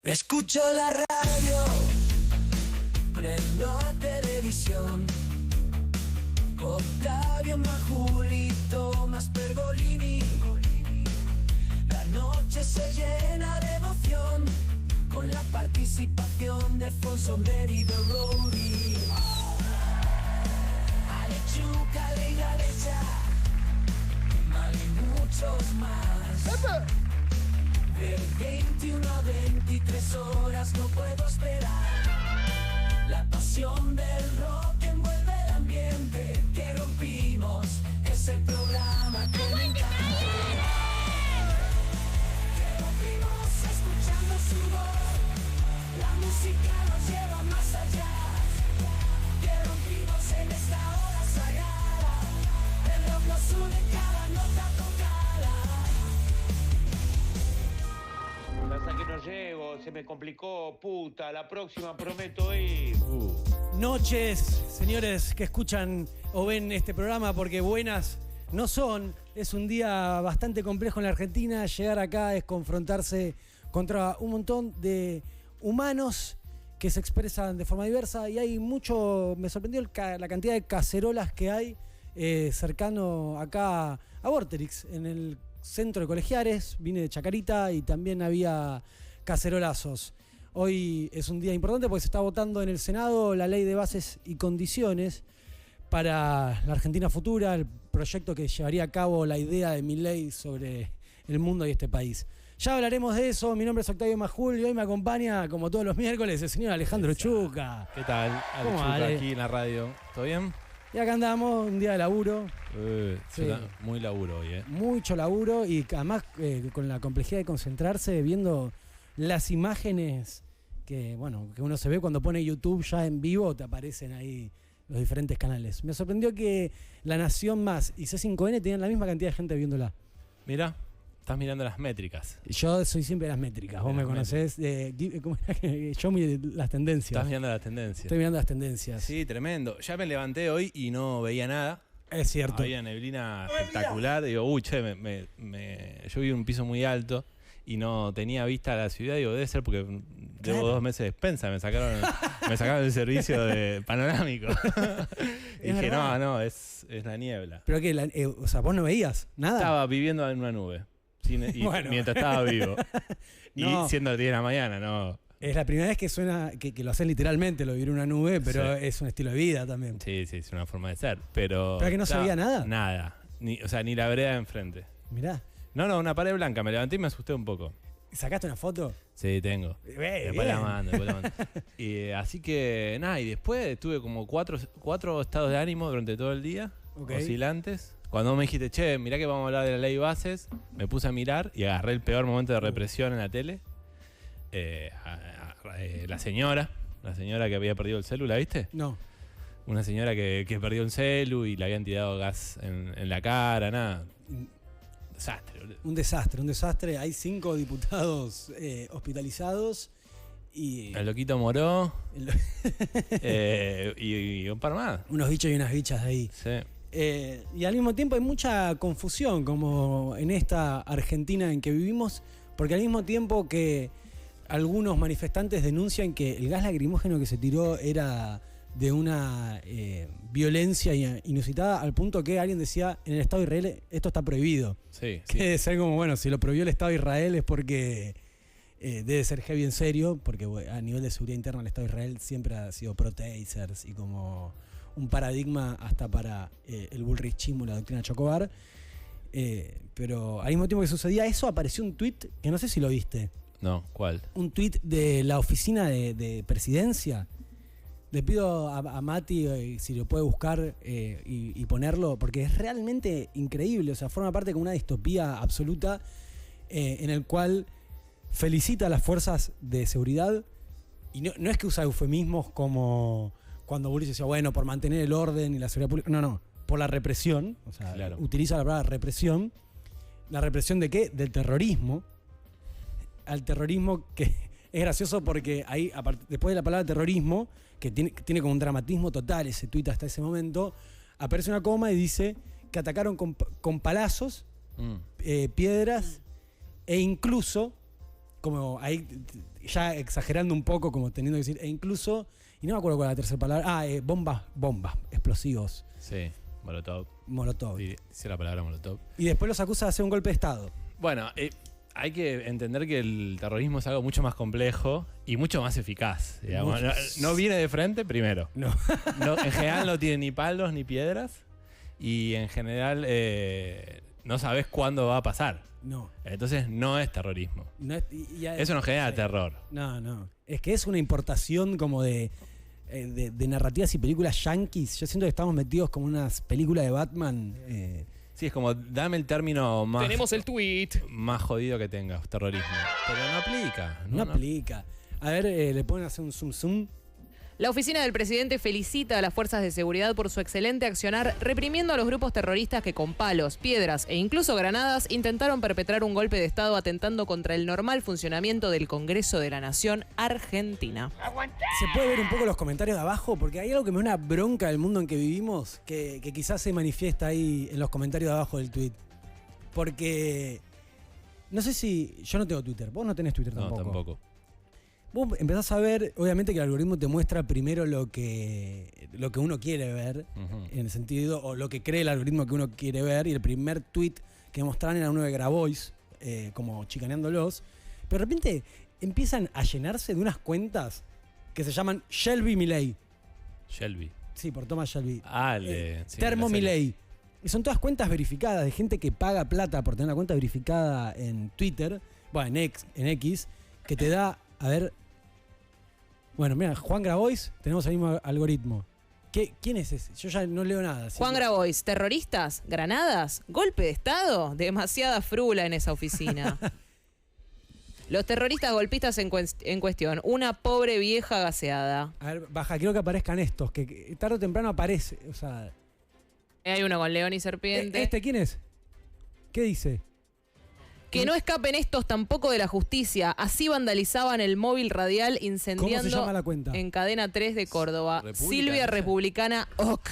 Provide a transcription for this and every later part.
Escucho la radio, prendo la televisión. Octavio Majuli, Tomás Pergolini. La noche se llena de emoción con la participación de Fonso Meri de Rory. Ale Chuca, Leila Lecha, Mal y muchos más. De 21 a 23 horas no puedo esperar. La pasión del rock envuelve el ambiente que rompimos. Es el programa que me encanta. Que rompimos escuchando su voz. La música nos lleva más allá. Que rompimos en esta hora sagrada. El rock nos une cada nota tocada. Hasta que no llego, se me complicó, puta, la próxima prometo ir. Noches, señores que escuchan o ven este programa, porque buenas no son. Es un día bastante complejo en la Argentina. Llegar acá es confrontarse contra un montón de humanos que se expresan de forma diversa, y hay mucho. Me sorprendió la cantidad de cacerolas que hay cercano acá a Vorterix, en el centro de Colegiares. Vine de Chacarita y también había cacerolazos. Hoy es un día importante porque se está votando en el Senado la ley de bases y condiciones para la Argentina futura, el proyecto que llevaría a cabo la idea de Milei sobre el mundo y este país. Ya hablaremos de eso. Mi nombre es Octavio Majul y hoy me acompaña, como todos los miércoles, el señor Alejandro Chuca. ¿Qué tal? Ale ¿Cómo Chuca Ale? aquí en la radio. ¿Todo bien? Y acá andamos, un día de laburo. Sí. Muy laburo hoy, Mucho laburo y además con la complejidad de concentrarse viendo las imágenes que uno se ve cuando pone YouTube ya en vivo, te aparecen ahí los diferentes canales. Me sorprendió que La Nación Más y C5N tenían la misma cantidad de gente viéndola. Mira, estás mirando las métricas. Yo soy siempre de las métricas, vos me conocés. ¿Cómo era que yo las tendencias? Estás mirando las tendencias. Estoy mirando las tendencias. Sí, tremendo. Ya me levanté hoy y no veía nada. Es cierto. Había neblina espectacular. Digo, yo vivo en un piso muy alto y no tenía vista a la ciudad. Digo, debe ser porque llevo 2 meses de despensa. Me sacaron el servicio de panorámico. Y dije, no, es la niebla. Pero que, vos no veías nada. Estaba viviendo en una nube. Mientras estaba vivo. No. Y siendo el 10 de la mañana, no. Es la primera vez que suena, que lo haces literalmente, lo vivir en una nube, pero Sí. es un estilo de vida también. Sí, es una forma de ser. Pero que no se veía nada. Nada. Ni la vereda de enfrente. Mirá. No, una pared blanca. Me levanté y me asusté un poco. ¿Sacaste una foto? Sí, tengo. Después la mando. Y así que, nada, y después tuve como cuatro estados de ánimo durante todo el día, oscilantes. Cuando me dijiste, che, mirá que vamos a hablar de la ley bases, me puse a mirar y agarré el peor momento de represión en la tele. La señora que había perdido el celu, ¿la viste? No. Una señora que perdió el celu y le habían tirado gas en la cara, nada. Desastre, boludo. Un desastre. Hay 5 diputados hospitalizados y... El loquito moró y un par más. unos bichos y unas bichas de ahí. Sí. Y al mismo tiempo hay mucha confusión, como en esta Argentina en que vivimos, porque al mismo tiempo que algunos manifestantes denuncian que el gas lacrimógeno que se tiró era de una violencia inusitada, al punto que alguien decía, en el Estado de Israel esto está prohibido. Sí. Que debe ser como, si lo prohibió el Estado de Israel es porque debe ser heavy en serio, porque a nivel de seguridad interna el Estado de Israel siempre ha sido pro-tasers y como un paradigma hasta para el bullrichismo, la doctrina Chocobar. Pero al mismo tiempo que sucedía eso, apareció un tuit que no sé si lo viste. No, ¿cuál? Un tuit de la oficina de presidencia. Le pido a Mati si lo puede buscar y ponerlo, porque es realmente increíble. O sea, forma parte de una distopía absoluta en el cual felicita a las fuerzas de seguridad. Y no es que usa eufemismos como cuando Boris decía, bueno, por mantener el orden y la seguridad pública. No, por la represión. O sea, claro. Utiliza la palabra represión. ¿La represión de qué? Del terrorismo. Al terrorismo que es gracioso porque ahí, después de la palabra terrorismo, que tiene como un dramatismo total ese tuit hasta ese momento, aparece una coma y dice que atacaron con palazos, piedras e incluso como ahí ya exagerando un poco, como teniendo que decir, e incluso, y no me acuerdo cuál era la tercera palabra, bombas, explosivos, Sí, molotov. Sí, dice la palabra molotov. Y después los acusa de hacer un golpe de Estado. Bueno, hay que entender que el terrorismo es algo mucho más complejo y mucho más eficaz. Digamos. No viene de frente, primero. No. En general no tiene ni palos ni piedras. Y en general no sabes cuándo va a pasar. No. Entonces no es terrorismo. Eso no genera terror. No. Es que es una importación como de narrativas y películas yankees. Yo siento que estamos metidos como unas películas de Batman. Sí, es como, dame el término más... Tenemos el tweet. Más jodido que tengas, terrorismo. Pero no aplica. No aplica. A ver, le pueden hacer un zoom. La oficina del presidente felicita a las fuerzas de seguridad por su excelente accionar reprimiendo a los grupos terroristas que con palos, piedras e incluso granadas intentaron perpetrar un golpe de Estado atentando contra el normal funcionamiento del Congreso de la Nación Argentina. ¿Se puede ver un poco los comentarios de abajo? Porque hay algo que me da una bronca del mundo en que vivimos que quizás se manifiesta ahí en los comentarios de abajo del tweet. Porque no sé si... Yo no tengo Twitter. Vos no tenés Twitter tampoco. No, tampoco. Vos empezás a ver, obviamente que el algoritmo te muestra primero lo que uno quiere ver, en el sentido, o lo que cree el algoritmo que uno quiere ver, y el primer tweet que mostraron era uno de Grabois, como chicaneándolos, pero de repente empiezan a llenarse de unas cuentas que se llaman Shelby Milley. Shelby. Sí, por Thomas Shelby. Sí, Termo la serie. Milley. Y son todas cuentas verificadas de gente que paga plata por tener la cuenta verificada en Twitter, bueno, en X, que te da, a ver... Bueno, mira, Juan Grabois, tenemos el mismo algoritmo. ¿Quién es ese? Yo ya no leo nada. Juan Grabois, terroristas, granadas, golpe de Estado, demasiada frula en esa oficina. Los terroristas golpistas en cuestión, una pobre vieja gaseada. A ver, baja, quiero que aparezcan estos, que tarde o temprano aparece. O sea, Hay uno con león y serpiente. ¿Quién es? ¿Qué dice? Que no escapen estos tampoco de la justicia. Así vandalizaban el móvil radial incendiando ¿Cómo se llama la cuenta? en Cadena 3 de Córdoba. República, Silvia ¿no? Republicana Oc.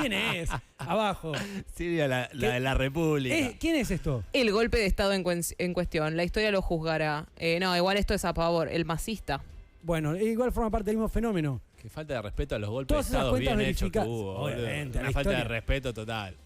¿Quién es? Abajo. Silvia, la de la República. ¿Quién es esto? El golpe de Estado en cuestión. La historia lo juzgará. No, igual esto es a favor. El masista. Bueno, igual forma parte del mismo fenómeno. Qué falta de respeto a los golpes Todas de esas Estado cuentas bien hechos que verificadas. hubo. boludo. Obviamente, Una la falta de historia. respeto total.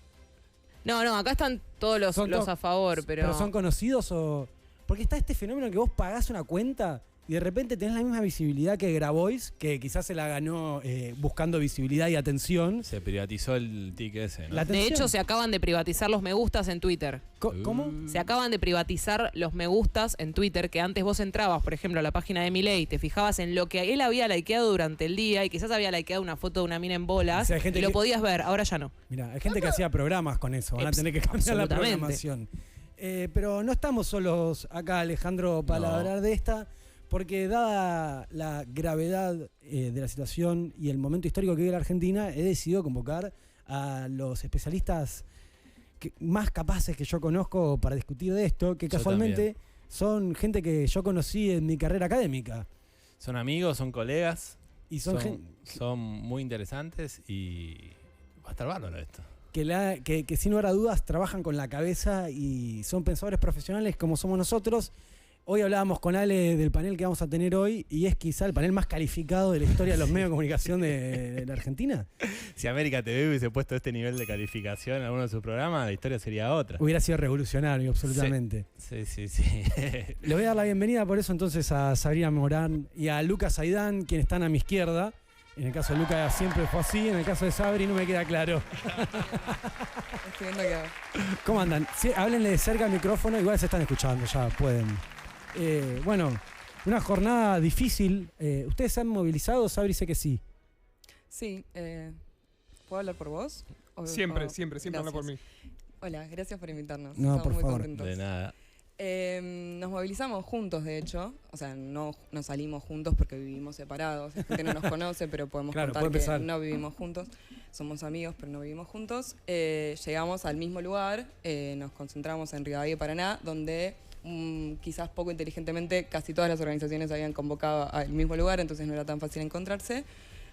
No, acá están todos los a favor, pero... ¿Pero son conocidos o...? Porque está este fenómeno que vos pagás una cuenta y de repente tenés la misma visibilidad que Grabois, que quizás se la ganó buscando visibilidad y atención. Se privatizó el tic ese, ¿no? La De atención. hecho, se acaban de privatizar los me gustas en Twitter. ¿Cómo? Se acaban de privatizar los me gustas en Twitter, que antes vos entrabas, por ejemplo, a la página de Milei, te fijabas en lo que él había likeado durante el día y quizás había likeado una foto de una mina en bolas O sea, hay gente y lo que- podías ver, ahora ya no. Mira, hay gente que hacía programas con eso, van a tener que cambiar la Absolutamente. programación. Pero no estamos solos acá, Alejandro, para hablar de esta, porque dada la gravedad de la situación y el momento histórico que vive la Argentina, he decidido convocar a los especialistas más capaces que yo conozco para discutir de esto, que Yo casualmente también. son gente que yo conocí en mi carrera académica. Son amigos, son colegas. Y Son muy interesantes y va a estar bárbaro esto. que sin lugar a dudas trabajan con la cabeza y son pensadores profesionales como somos nosotros. Hoy hablábamos con Ale del panel que vamos a tener hoy y es quizá el panel más calificado de la historia de los medios de comunicación de la Argentina. Si América TV hubiese puesto este nivel de calificación en alguno de sus programas, la historia sería otra. Hubiera sido revolucionario, absolutamente. Sí. Le voy a dar la bienvenida por eso entonces a Sabrina Morán y a Lucas Aidán, quienes están a mi izquierda. En el caso de Lucas siempre fue así, en el caso de Sabri no me queda claro. Estoy viendo que... ¿Cómo andan? Sí, háblenle de cerca al micrófono, igual se están escuchando, ya pueden. Bueno, una jornada difícil. ¿Ustedes se han movilizado? Sabri sé que sí. Sí, ¿puedo hablar por vos? Siempre habla por mí. Hola, gracias por invitarnos. No, Estamos por muy favor. contentos. De nada. Nos movilizamos juntos, de hecho. O sea, no salimos juntos porque vivimos separados. La gente no nos conoce, pero podemos Claro, contar puede que empezar. no vivimos juntos. Somos amigos, pero no vivimos juntos. Llegamos al mismo lugar, nos concentramos en Rivadavia, Paraná, donde quizás poco inteligentemente casi todas las organizaciones habían convocado al mismo lugar, entonces no era tan fácil encontrarse.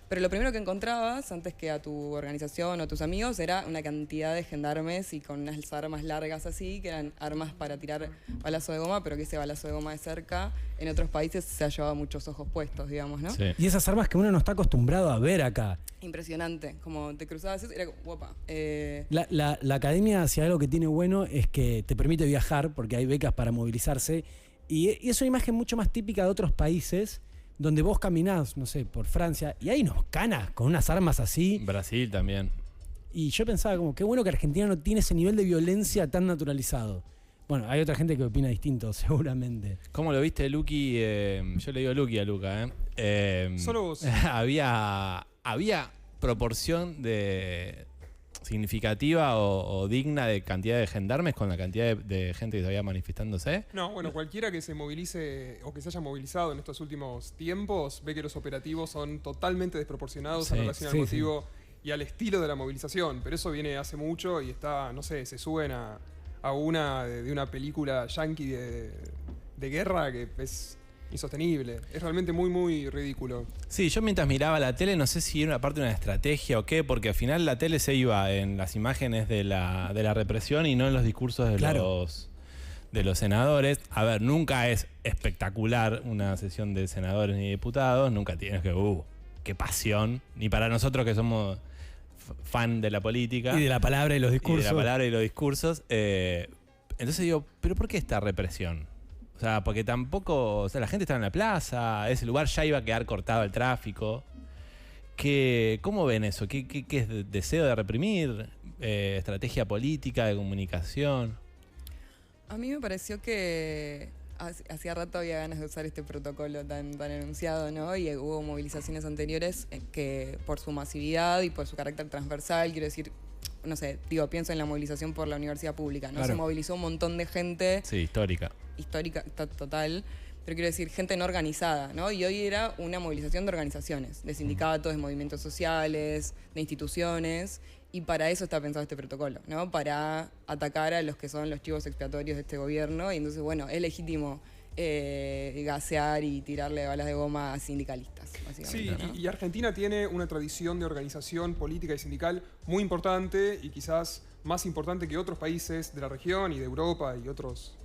Pero lo primero que encontrabas, antes que a tu organización o a tus amigos, era una cantidad de gendarmes y con unas armas largas así, que eran armas para tirar balazo de goma, pero que ese balazo de goma de cerca, en otros países se ha llevado muchos ojos puestos, digamos, ¿no? Sí. Y esas armas que uno no está acostumbrado a ver acá. Impresionante, como te cruzabas, era como, guapa. La academia, si algo que tiene bueno, es que te permite viajar, porque hay becas para movilizarse, y es una imagen mucho más típica de otros países, donde vos caminás, no sé, por Francia, y hay unos canas con unas armas así. Brasil también. Y yo pensaba como, qué bueno que Argentina no tiene ese nivel de violencia tan naturalizado. Bueno, hay otra gente que opina distinto, seguramente. ¿Cómo lo viste, Luqui? Yo le digo Luqui a Luca, Solo vos. había proporción significativa o digna de cantidad de gendarmes con la cantidad de gente que estaba manifestándose. No, bueno, cualquiera que se movilice o que se haya movilizado en estos últimos tiempos ve que los operativos son totalmente desproporcionados en relación al motivo y al estilo de la movilización. Pero eso viene hace mucho y está, no sé, se suben a una de una película yankee de guerra que es insostenible. Es realmente muy, muy ridículo. Sí, yo mientras miraba la tele no sé si era una parte de una estrategia o qué, porque al final la tele se iba en las imágenes de la represión y no en los discursos de los senadores. A ver, nunca es espectacular una sesión de senadores ni diputados, nunca tienes que, qué pasión, ni para nosotros que somos fan de la política. Y de la palabra y los discursos. Entonces digo, ¿pero por qué esta represión? O sea, porque tampoco, la gente estaba en la plaza, ese lugar ya iba a quedar cortado el tráfico. ¿Cómo ven eso? ¿Qué es deseo de reprimir? ¿Estrategia política, de comunicación? A mí me pareció que hacía rato había ganas de usar este protocolo tan anunciado, ¿no? Y hubo movilizaciones anteriores que por su masividad y por su carácter transversal, quiero decir, no sé, pienso en la movilización por la universidad pública, ¿no? Claro. Se movilizó un montón de gente. Sí, histórica, total, pero quiero decir, gente no organizada, ¿no? Y hoy era una movilización de organizaciones, de sindicatos, de movimientos sociales, de instituciones, y para eso está pensado este protocolo, ¿no? Para atacar a los que son los chivos expiatorios de este gobierno, y entonces, bueno, es legítimo gasear y tirarle balas de goma a sindicalistas, básicamente. Sí, ¿no? y Argentina tiene una tradición de organización política y sindical muy importante y quizás más importante que otros países de la región y de Europa y otros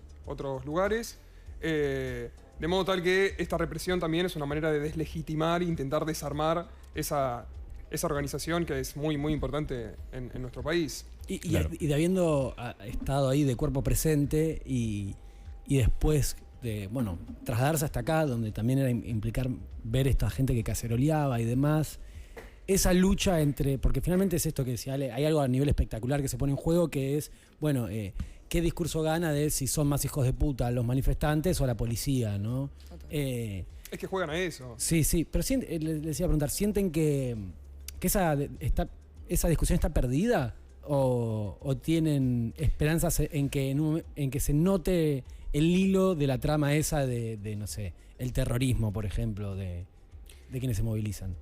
lugares. De modo tal que esta represión también es una manera de deslegitimar e intentar desarmar esa organización que es muy, muy importante en nuestro país. Y de habiendo estado ahí de cuerpo presente y después de, trasladarse hasta acá, donde también era implicar ver esta gente que caceroleaba y demás, esa lucha porque finalmente es esto que decía Ale, hay algo a nivel espectacular que se pone en juego, que es, ¿qué discurso gana de si son más hijos de puta los manifestantes o la policía, ¿no? Es que juegan a eso. Sí, pero les decía preguntar, ¿sienten que esa discusión está perdida? ¿O tienen esperanzas en que se note el hilo de la trama esa de no sé, el terrorismo, por ejemplo, de quienes se movilizan?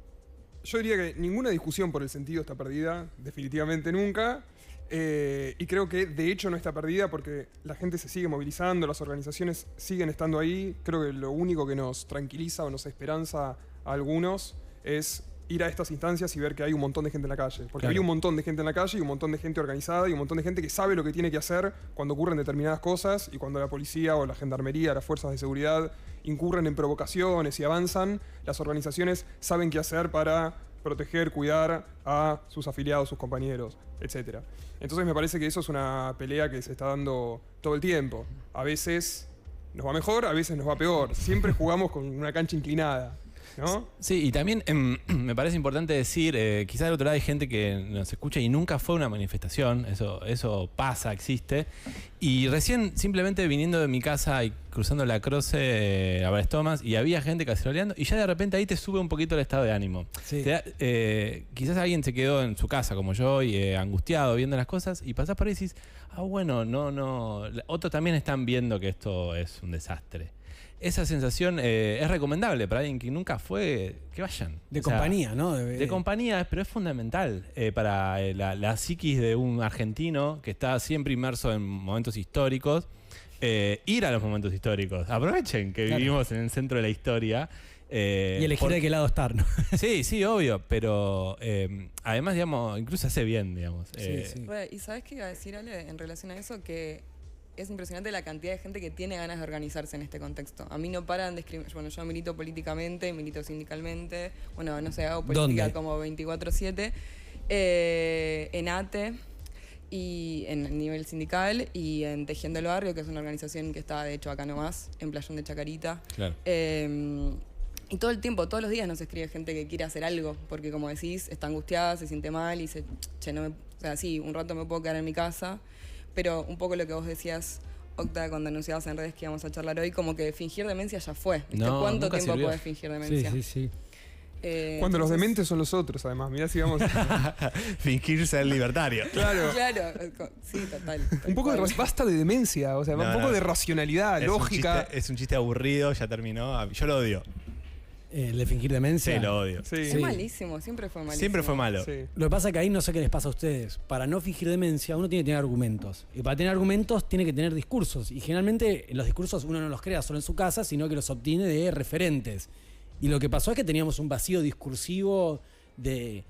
Yo diría que ninguna discusión por el sentido está perdida, definitivamente nunca. Y creo que de hecho no está perdida porque la gente se sigue movilizando, las organizaciones siguen estando ahí. Creo que lo único que nos tranquiliza o nos esperanza a algunos es ir a estas instancias y ver que hay un montón de gente en la calle. Porque hay un montón de gente en la calle y un montón de gente organizada y un montón de gente que sabe lo que tiene que hacer cuando ocurren determinadas cosas y cuando la policía o la gendarmería, las fuerzas de seguridad incurren en provocaciones y avanzan, las organizaciones saben qué hacer para proteger, cuidar a sus afiliados, sus compañeros, etc. Entonces me parece que eso es una pelea que se está dando todo el tiempo. A veces nos va mejor, a veces nos va peor. Siempre jugamos con una cancha inclinada, ¿no? Sí, y también me parece importante decir, quizás del otro lado hay gente que nos escucha y nunca fue a una manifestación, eso pasa, existe. Y recién, simplemente viniendo de mi casa y cruzando la Croce a Bras Thomas, y había gente caceroleando, y ya de repente ahí te sube un poquito el estado de ánimo. Sí. Quizás alguien se quedó en su casa, como yo, y angustiado viendo las cosas, y pasás por ahí y decís, no. Otros también están viendo que esto es un desastre. Esa sensación es recomendable para alguien que nunca fue, que vayan. De compañía, ¿no? De compañía, pero es fundamental para la psiquis de un argentino que está siempre inmerso en momentos históricos. ir a los momentos históricos. Aprovechen que vivimos en el centro de la historia. Y elegir de qué lado estar, ¿no? Sí, obvio, pero además, digamos, incluso hace bien, digamos. Sí. Y ¿sabes qué iba a decir, Ale, en relación a eso? Que es impresionante la cantidad de gente que tiene ganas de organizarse en este contexto. A mí no paran de escribir. Bueno, yo milito políticamente, milito sindicalmente. Bueno, no sé, hago política ¿Dónde? como 24/7. En ATE y en nivel sindical y en Tejiendo el Barrio, que es una organización que está, de hecho, acá nomás, en Playón de Chacarita. Claro. Y todo el tiempo, todos los días nos escribe gente que quiere hacer algo, porque como decís, está angustiada, se siente mal y dice, che, no me, o sea, sí, un rato me puedo quedar en mi casa, pero un poco lo que vos decías, Octa, cuando anunciabas en redes que íbamos a charlar hoy, como que fingir demencia ya fue. ¿Viste? No, ¿Cuánto nunca tiempo sirvió. podés fingir demencia? Sí. Cuando los Entonces- dementes son los otros, además. Mirá si vamos. Fingir ser libertario. Claro. Claro, sí, total. Un poco de basta de demencia, o sea, No, un poco no. de racionalidad, lógica. Es un chiste aburrido, ya terminó. Yo lo odio. El de fingir demencia. Sí, lo odio. Sí. Es malísimo, siempre fue malísimo. Siempre fue malo. Sí. Lo que pasa es que ahí no sé qué les pasa a ustedes. Para no fingir demencia, uno tiene que tener argumentos. Y para tener argumentos, tiene que tener discursos. Y generalmente los discursos uno no los crea solo en su casa, sino que los obtiene de referentes. Y lo que pasó es que teníamos un vacío discursivo de,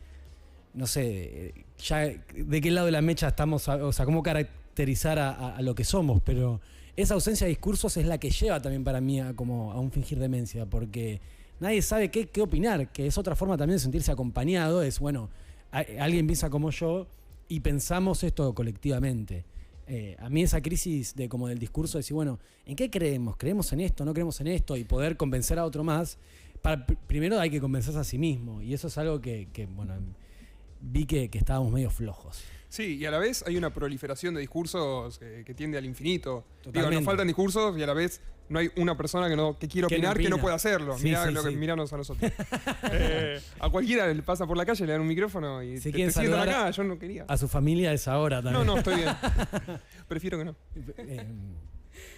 no sé, ya de qué lado de la mecha estamos, o sea, cómo caracterizar a lo que somos. Pero esa ausencia de discursos es la que lleva también para mí a un fingir demencia, porque nadie sabe qué opinar, que es otra forma también de sentirse acompañado. Es, bueno, alguien piensa como yo y pensamos esto colectivamente. A mí esa crisis como del discurso, de decir, bueno, ¿en qué creemos? ¿Creemos en esto? ¿No creemos en esto? Y poder convencer a otro más. Primero hay que convencerse a sí mismo. Y eso es algo que bueno, vi que estábamos medio flojos. Sí, y a la vez hay una proliferación de discursos que tiende al infinito. Digo, Totalmente. nos faltan discursos y a la vez no hay una persona que quiera Que no opinar que no opina. pueda hacerlo. Sí, Mirá sí, lo que sí. miranos a nosotros. A cualquiera le pasa por la calle, le dan un micrófono y Si te quieren sientan saludar acá. Yo no quería. A su familia es ahora también. No, estoy bien. Prefiero que no.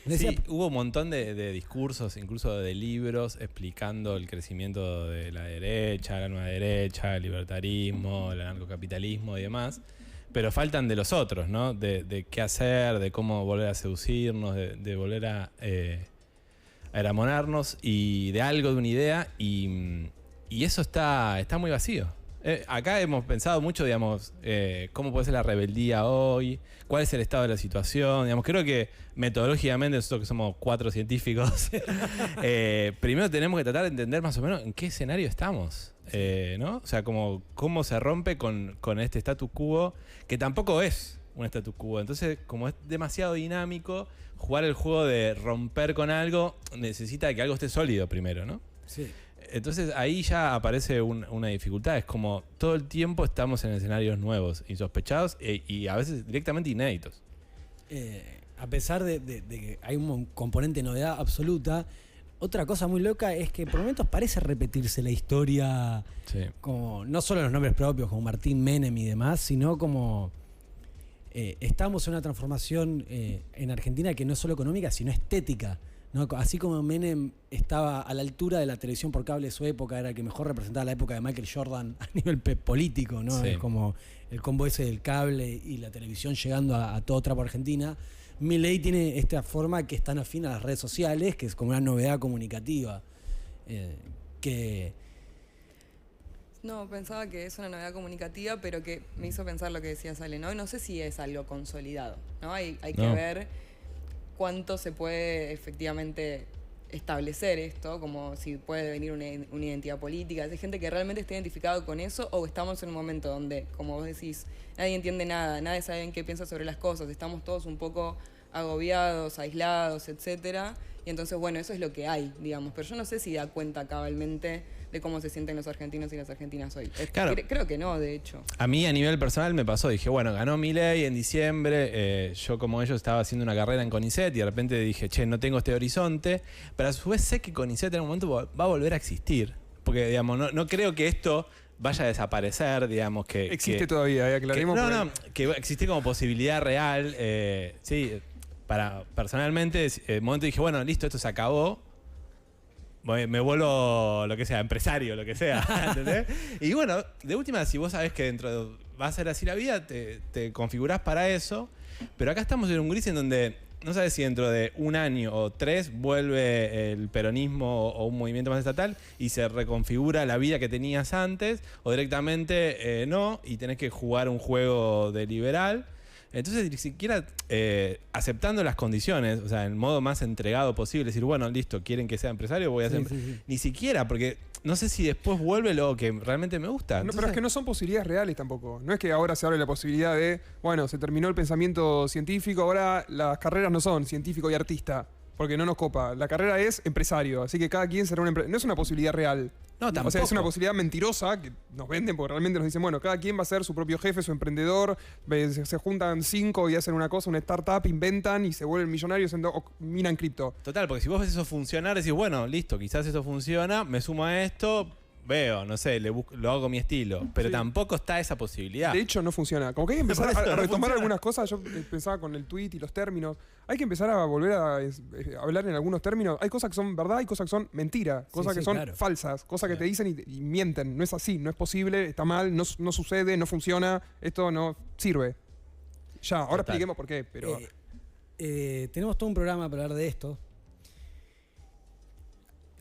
Decía, Sí, hubo un montón de discursos, incluso de libros, explicando el crecimiento de la derecha, la nueva derecha, el libertarismo, el anarcocapitalismo y demás. Pero faltan de los otros, ¿no? De qué hacer, de cómo volver a seducirnos, de volver a enamorarnos y de algo, de una idea. Y eso está muy vacío. Acá hemos pensado mucho, digamos, cómo puede ser la rebeldía hoy, cuál es el estado de la situación. Digamos, creo que metodológicamente, nosotros que somos 4 científicos, primero tenemos que tratar de entender más o menos en qué escenario estamos, ¿no? O sea, cómo se rompe con este status quo, que tampoco es un status quo. Entonces, como es demasiado dinámico, jugar el juego de romper con algo necesita que algo esté sólido primero, ¿no? sí. Entonces ahí ya aparece una dificultad. Es como todo el tiempo estamos en escenarios nuevos, insospechados y a veces directamente inéditos. A pesar de que hay un componente de novedad absoluta, otra cosa muy loca es que por momentos parece repetirse la historia, Sí. como no solo los nombres propios, como Martín Menem y demás, sino como estamos en una transformación en Argentina que no es solo económica, sino estética, ¿no? Así como Menem estaba a la altura de la televisión por cable de su época, era el que mejor representaba la época de Michael Jordan a nivel político, ¿no? Sí. Es como el combo ese del cable y la televisión llegando a todo trapo Argentina. Milei tiene esta forma que es tan afín a las redes sociales, que es como una novedad comunicativa. Que No, pensaba que es una novedad comunicativa, pero que me hizo pensar lo que decía Sale, ¿no? No sé si es algo consolidado, ¿no? Hay que No. ver cuánto se puede efectivamente establecer esto, como si puede venir una identidad política. ¿Hay gente que realmente está identificado con eso o estamos en un momento donde, como vos decís, nadie entiende nada, nadie sabe en qué piensa sobre las cosas, estamos todos un poco agobiados, aislados, etcétera? Y entonces, bueno, eso es lo que hay, digamos. Pero yo no sé si da cuenta cabalmente de cómo se sienten los argentinos y las argentinas hoy. Claro. Creo que no, de hecho. A mí a nivel personal me pasó, dije, bueno, ganó Milei en diciembre, yo como ellos estaba haciendo una carrera en CONICET y de repente dije, che, no tengo este horizonte, pero a su vez sé que CONICET en un momento va a volver a existir, porque digamos, no creo que esto vaya a desaparecer, digamos que... Existe todavía, aclaremos. que existe como posibilidad real, sí, personalmente, en un momento dije, bueno, listo, esto se acabó, me vuelvo lo que sea, empresario, lo que sea, ¿entendés? Y bueno, de última, si vos sabés que dentro va a ser así la vida, te configurás para eso, pero acá estamos en un gris en donde no sabes si dentro de un año o 3 vuelve el peronismo o un movimiento más estatal y se reconfigura la vida que tenías antes, o directamente no, y tenés que jugar un juego de liberal. Entonces, ni siquiera aceptando las condiciones, o sea, en el modo más entregado posible, decir, bueno, listo, quieren que sea empresario, voy a ser... Sí. Ni siquiera, porque no sé si después vuelve lo que realmente me gusta. No, Entonces, pero es que no son posibilidades reales tampoco. No es que ahora se abre la posibilidad de, bueno, se terminó el pensamiento científico, ahora las carreras no son científico y artista, porque no nos copa. La carrera es empresario, así que cada quien será un empresario. No es una posibilidad real. No, tampoco. O sea, es una posibilidad mentirosa que nos venden porque realmente nos dicen, bueno, cada quien va a ser su propio jefe, su emprendedor, se juntan 5 y hacen una cosa, una startup, inventan y se vuelven millonarios o minan cripto. Total, porque si vos ves eso funcionar, decís, bueno, listo, quizás esto funciona, me sumo a esto, veo, no sé, lo hago a mi estilo. Pero tampoco está esa posibilidad. De hecho, no funciona. Como que hay que empezar Por eso a no retomar funciona. algunas cosas. Yo pensaba con el tweet y los términos. Hay que empezar a volver a hablar en algunos términos. Hay cosas que son verdad y cosas que son mentira. Cosas Sí, que son claro. falsas. Cosas que te dicen y mienten. No es así, no es posible, está mal, no sucede, no funciona. Esto no sirve. Ya, ahora Total. expliquemos por qué. Pero Tenemos todo un programa para hablar de esto.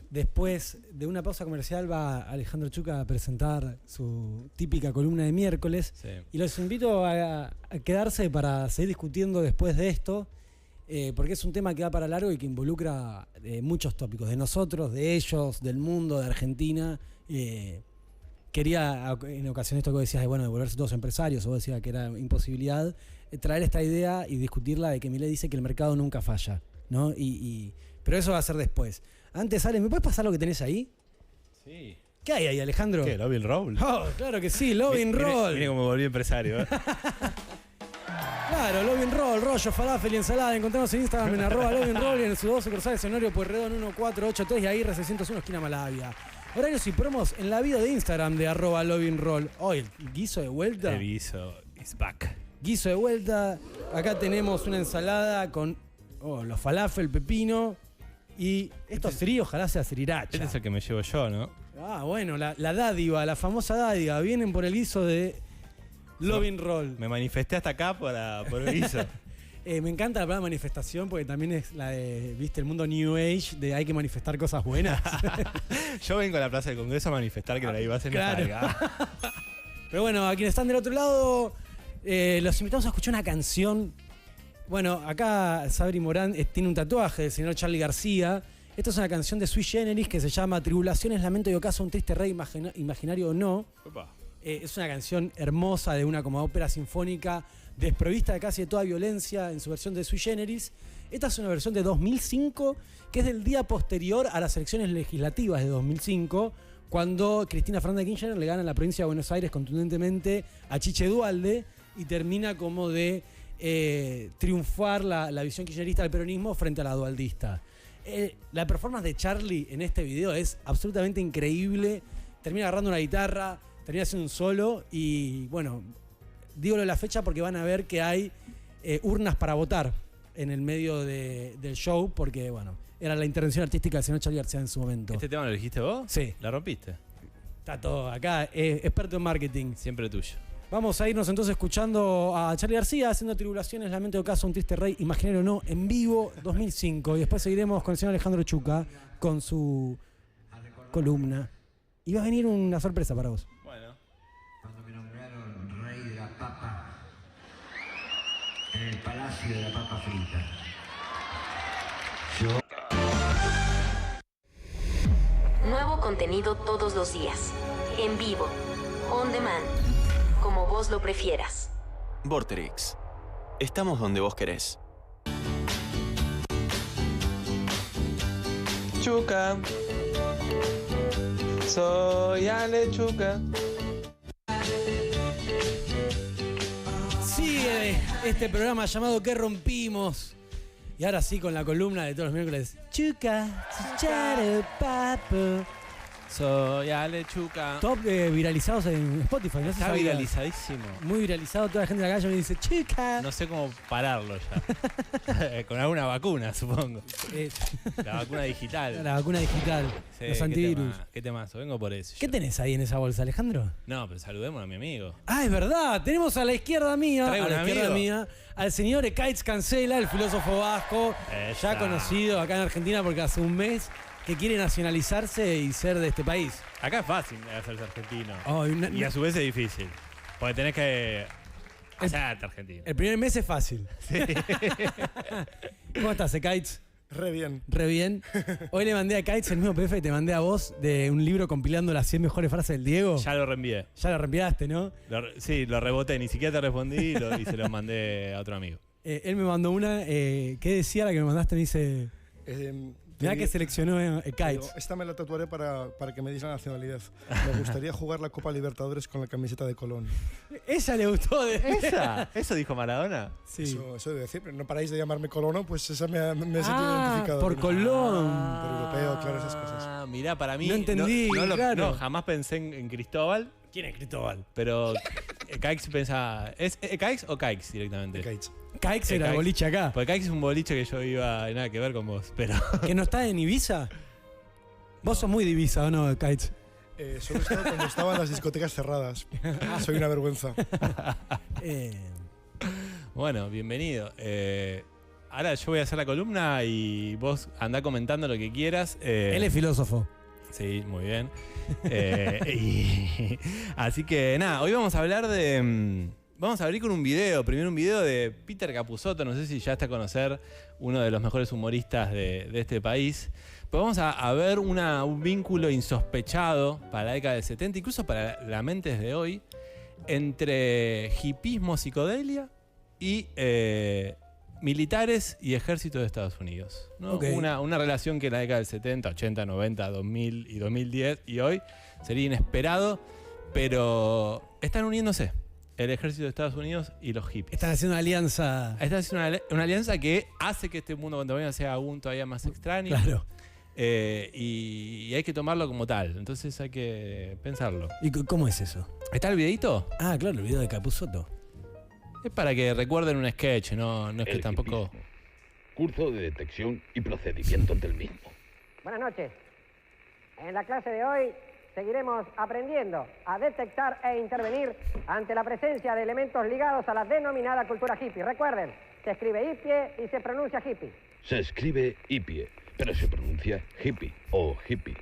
Después de una pausa comercial va Alejandro Chuca a presentar su típica columna de miércoles. Sí. Y los invito a quedarse para seguir discutiendo después de esto, porque es un tema que va para largo y que involucra muchos tópicos, de nosotros, de ellos, del mundo, de Argentina. Quería, en ocasión esto que decías de, bueno, de volverse todos empresarios, o vos decías que era imposibilidad, traer esta idea y discutirla de que Milei dice que el mercado nunca falla, ¿no? Pero eso va a ser después. Antes, Ale, ¿me puedes pasar lo que tenés ahí? Sí. ¿Qué hay ahí, Alejandro? ¿Qué? ¿Lobby Roll? Oh, claro que sí, Lobby Roll. Mire cómo me volví empresario. Claro, Lobby Roll, rollo, falafel y ensalada. Encontramos en Instagram en @Lobby Roll y en su 12 Corsales Honorio Pueyrredón 1483 y ahí R601 esquina Malavia. Horarios y promos en la bio de Instagram de @Lobby Roll. Hoy el guiso de vuelta. El guiso is back. Guiso de vuelta. Acá tenemos una ensalada con los falafel, pepino. Y esto sri, ojalá sea sriracha. Este es el que me llevo yo, ¿no? Ah, bueno, la dádiva, la famosa dádiva. Vienen por el guiso de Lobby Roll. Me manifesté hasta acá por el guiso. Me encanta la palabra manifestación porque también es la de, viste, el mundo New Age, de hay que manifestar cosas buenas. Yo vengo a la Plaza del Congreso a manifestar que la iba a hacer Claro. salga. Pero bueno, a quienes están del otro lado, los invitamos a escuchar una canción. Bueno, acá Sabri Morán tiene un tatuaje del señor Charly García. Esta es una canción de Sui Generis que se llama Tribulaciones, Lamento y Ocaso, un triste rey imaginario o no. Opa. Es una canción hermosa de una como ópera sinfónica, desprovista de casi de toda violencia en su versión de Sui Generis. Esta es una versión de 2005, que es del día posterior a las elecciones legislativas de 2005, cuando Cristina Fernández de Kirchner le gana en la provincia de Buenos Aires contundentemente a Chiche Duhalde y termina como de triunfar la visión kirchnerista del peronismo frente a la dualdista. La performance de Charly en este video es absolutamente increíble. Termina agarrando una guitarra, termina haciendo un solo y bueno, digo la fecha porque van a ver que hay urnas para votar en el medio del show porque bueno, era la intervención artística del señor Charly García en su momento. ¿Este tema lo elegiste vos? Sí. ¿La rompiste? Está todo acá, experto en marketing. Siempre tuyo. Vamos a irnos entonces escuchando a Charly García haciendo Tribulaciones, Lamento de Ocaso, un triste rey, imaginario o no, en vivo 2005. Y después seguiremos con el señor Alejandro Chuca con su columna. Y va a venir una sorpresa para vos. Bueno. Cuando me nombraron rey de la papa en el palacio de la papa frita. Nuevo contenido todos los días. En vivo. On demand. Como vos lo prefieras. Vorterix. Estamos donde vos querés. Chuca. Soy Ale Chuca. Sigue este programa llamado ¿Qué rompimos? Y ahora sí con la columna de todos los miércoles. Chuca, chucharo, papo. Soy Alechuca. Top viralizados en Spotify, no sé si Está sabías. viralizadísimo. Muy viralizado, toda la gente de la calle me dice, chica. No sé cómo pararlo ya. Con alguna vacuna, supongo. La vacuna digital. La vacuna digital, Sí, los antivirus. ¿Qué temazo? Vengo por eso. ¿Qué tenés ahí en esa bolsa, Alejandro? No, pero saludemos a mi amigo. Ah, es verdad, tenemos a la izquierda mía, Traigo a la un izquierda amigo. mía, al señor Ekaitz Cancela, el filósofo vasco, Esa. ya conocido acá en Argentina porque hace un mes que quiere nacionalizarse y ser de este país. Acá es fácil hacerse argentino. Oh, Y a su vez es difícil. Porque tenés que hacerte argentino. El primer mes es fácil. Sí. ¿Cómo estás, Ekaitz? Re bien. Re bien. Hoy le mandé a Ekaitz el mismo PDF que te mandé a vos de un libro compilando las 100 mejores frases del Diego. Ya lo reenvié. Ya lo reenviaste, ¿no? Sí, lo reboté. Ni siquiera te respondí y se lo mandé a otro amigo. Él me mandó una. ¿Qué decía la que me mandaste? Me dice. Mirá que seleccionó Ekaitz. Esta me la tatuaré para que me digas la nacionalidad. Me gustaría jugar la Copa Libertadores con la camiseta de Colón. Esa le gustó. ¿Esa? ¿Eso dijo Maradona? Sí. Eso debe decir, pero no paráis de llamarme Colono, pues esa me he sentido identificado. Por Colón. Por europeo, claro, esas cosas. Ah, mirá, para mí. No entendí, claro. No, jamás pensé en Cristóbal. ¿Quién es Cristóbal? Pero Ekaix pensaba. ¿Es Ekaix o Caix directamente? Ekaitz. Caix era el boliche acá. Porque Caix es un boliche que yo iba nada que ver con vos, pero. ¿Que no está en Ibiza? Vos sos muy de Ibiza, ¿o no, Ekaitz? Solo he estado cuando estaban las discotecas cerradas. Soy una vergüenza. Bueno, bienvenido. Ahora yo voy a hacer la columna y vos andá comentando lo que quieras. Él es filósofo. Sí, muy bien. Así que nada, hoy vamos a hablar de. Vamos a abrir con un video. Primero un video de Peter Capusotto. No sé si ya está a conocer, uno de los mejores humoristas de este país. Pero vamos a ver un vínculo insospechado para la década del 70, incluso para la mente desde hoy, entre hipismo, psicodelia y militares y ejército de Estados Unidos, ¿no? Okay. Una relación que en la década del 70, 80, 90, 2000 y 2010 y hoy sería inesperado, pero están uniéndose el ejército de Estados Unidos y los hippies. Están haciendo una alianza. Están haciendo una alianza que hace que este mundo contemporáneo sea aún todavía más extraño. Claro. Y hay que tomarlo como tal, entonces hay que pensarlo. ¿Y cómo es eso? ¿Está el videito? Ah, claro, el video de Capusotto. Es para que recuerden un sketch, no es que tampoco. Curso de detección y procedimiento ante el mismo. Buenas noches. En la clase de hoy seguiremos aprendiendo a detectar e intervenir ante la presencia de elementos ligados a la denominada cultura hippie. Recuerden, se escribe hippie y se pronuncia hippie. Se escribe hippie, pero se pronuncia hippie, o hippie,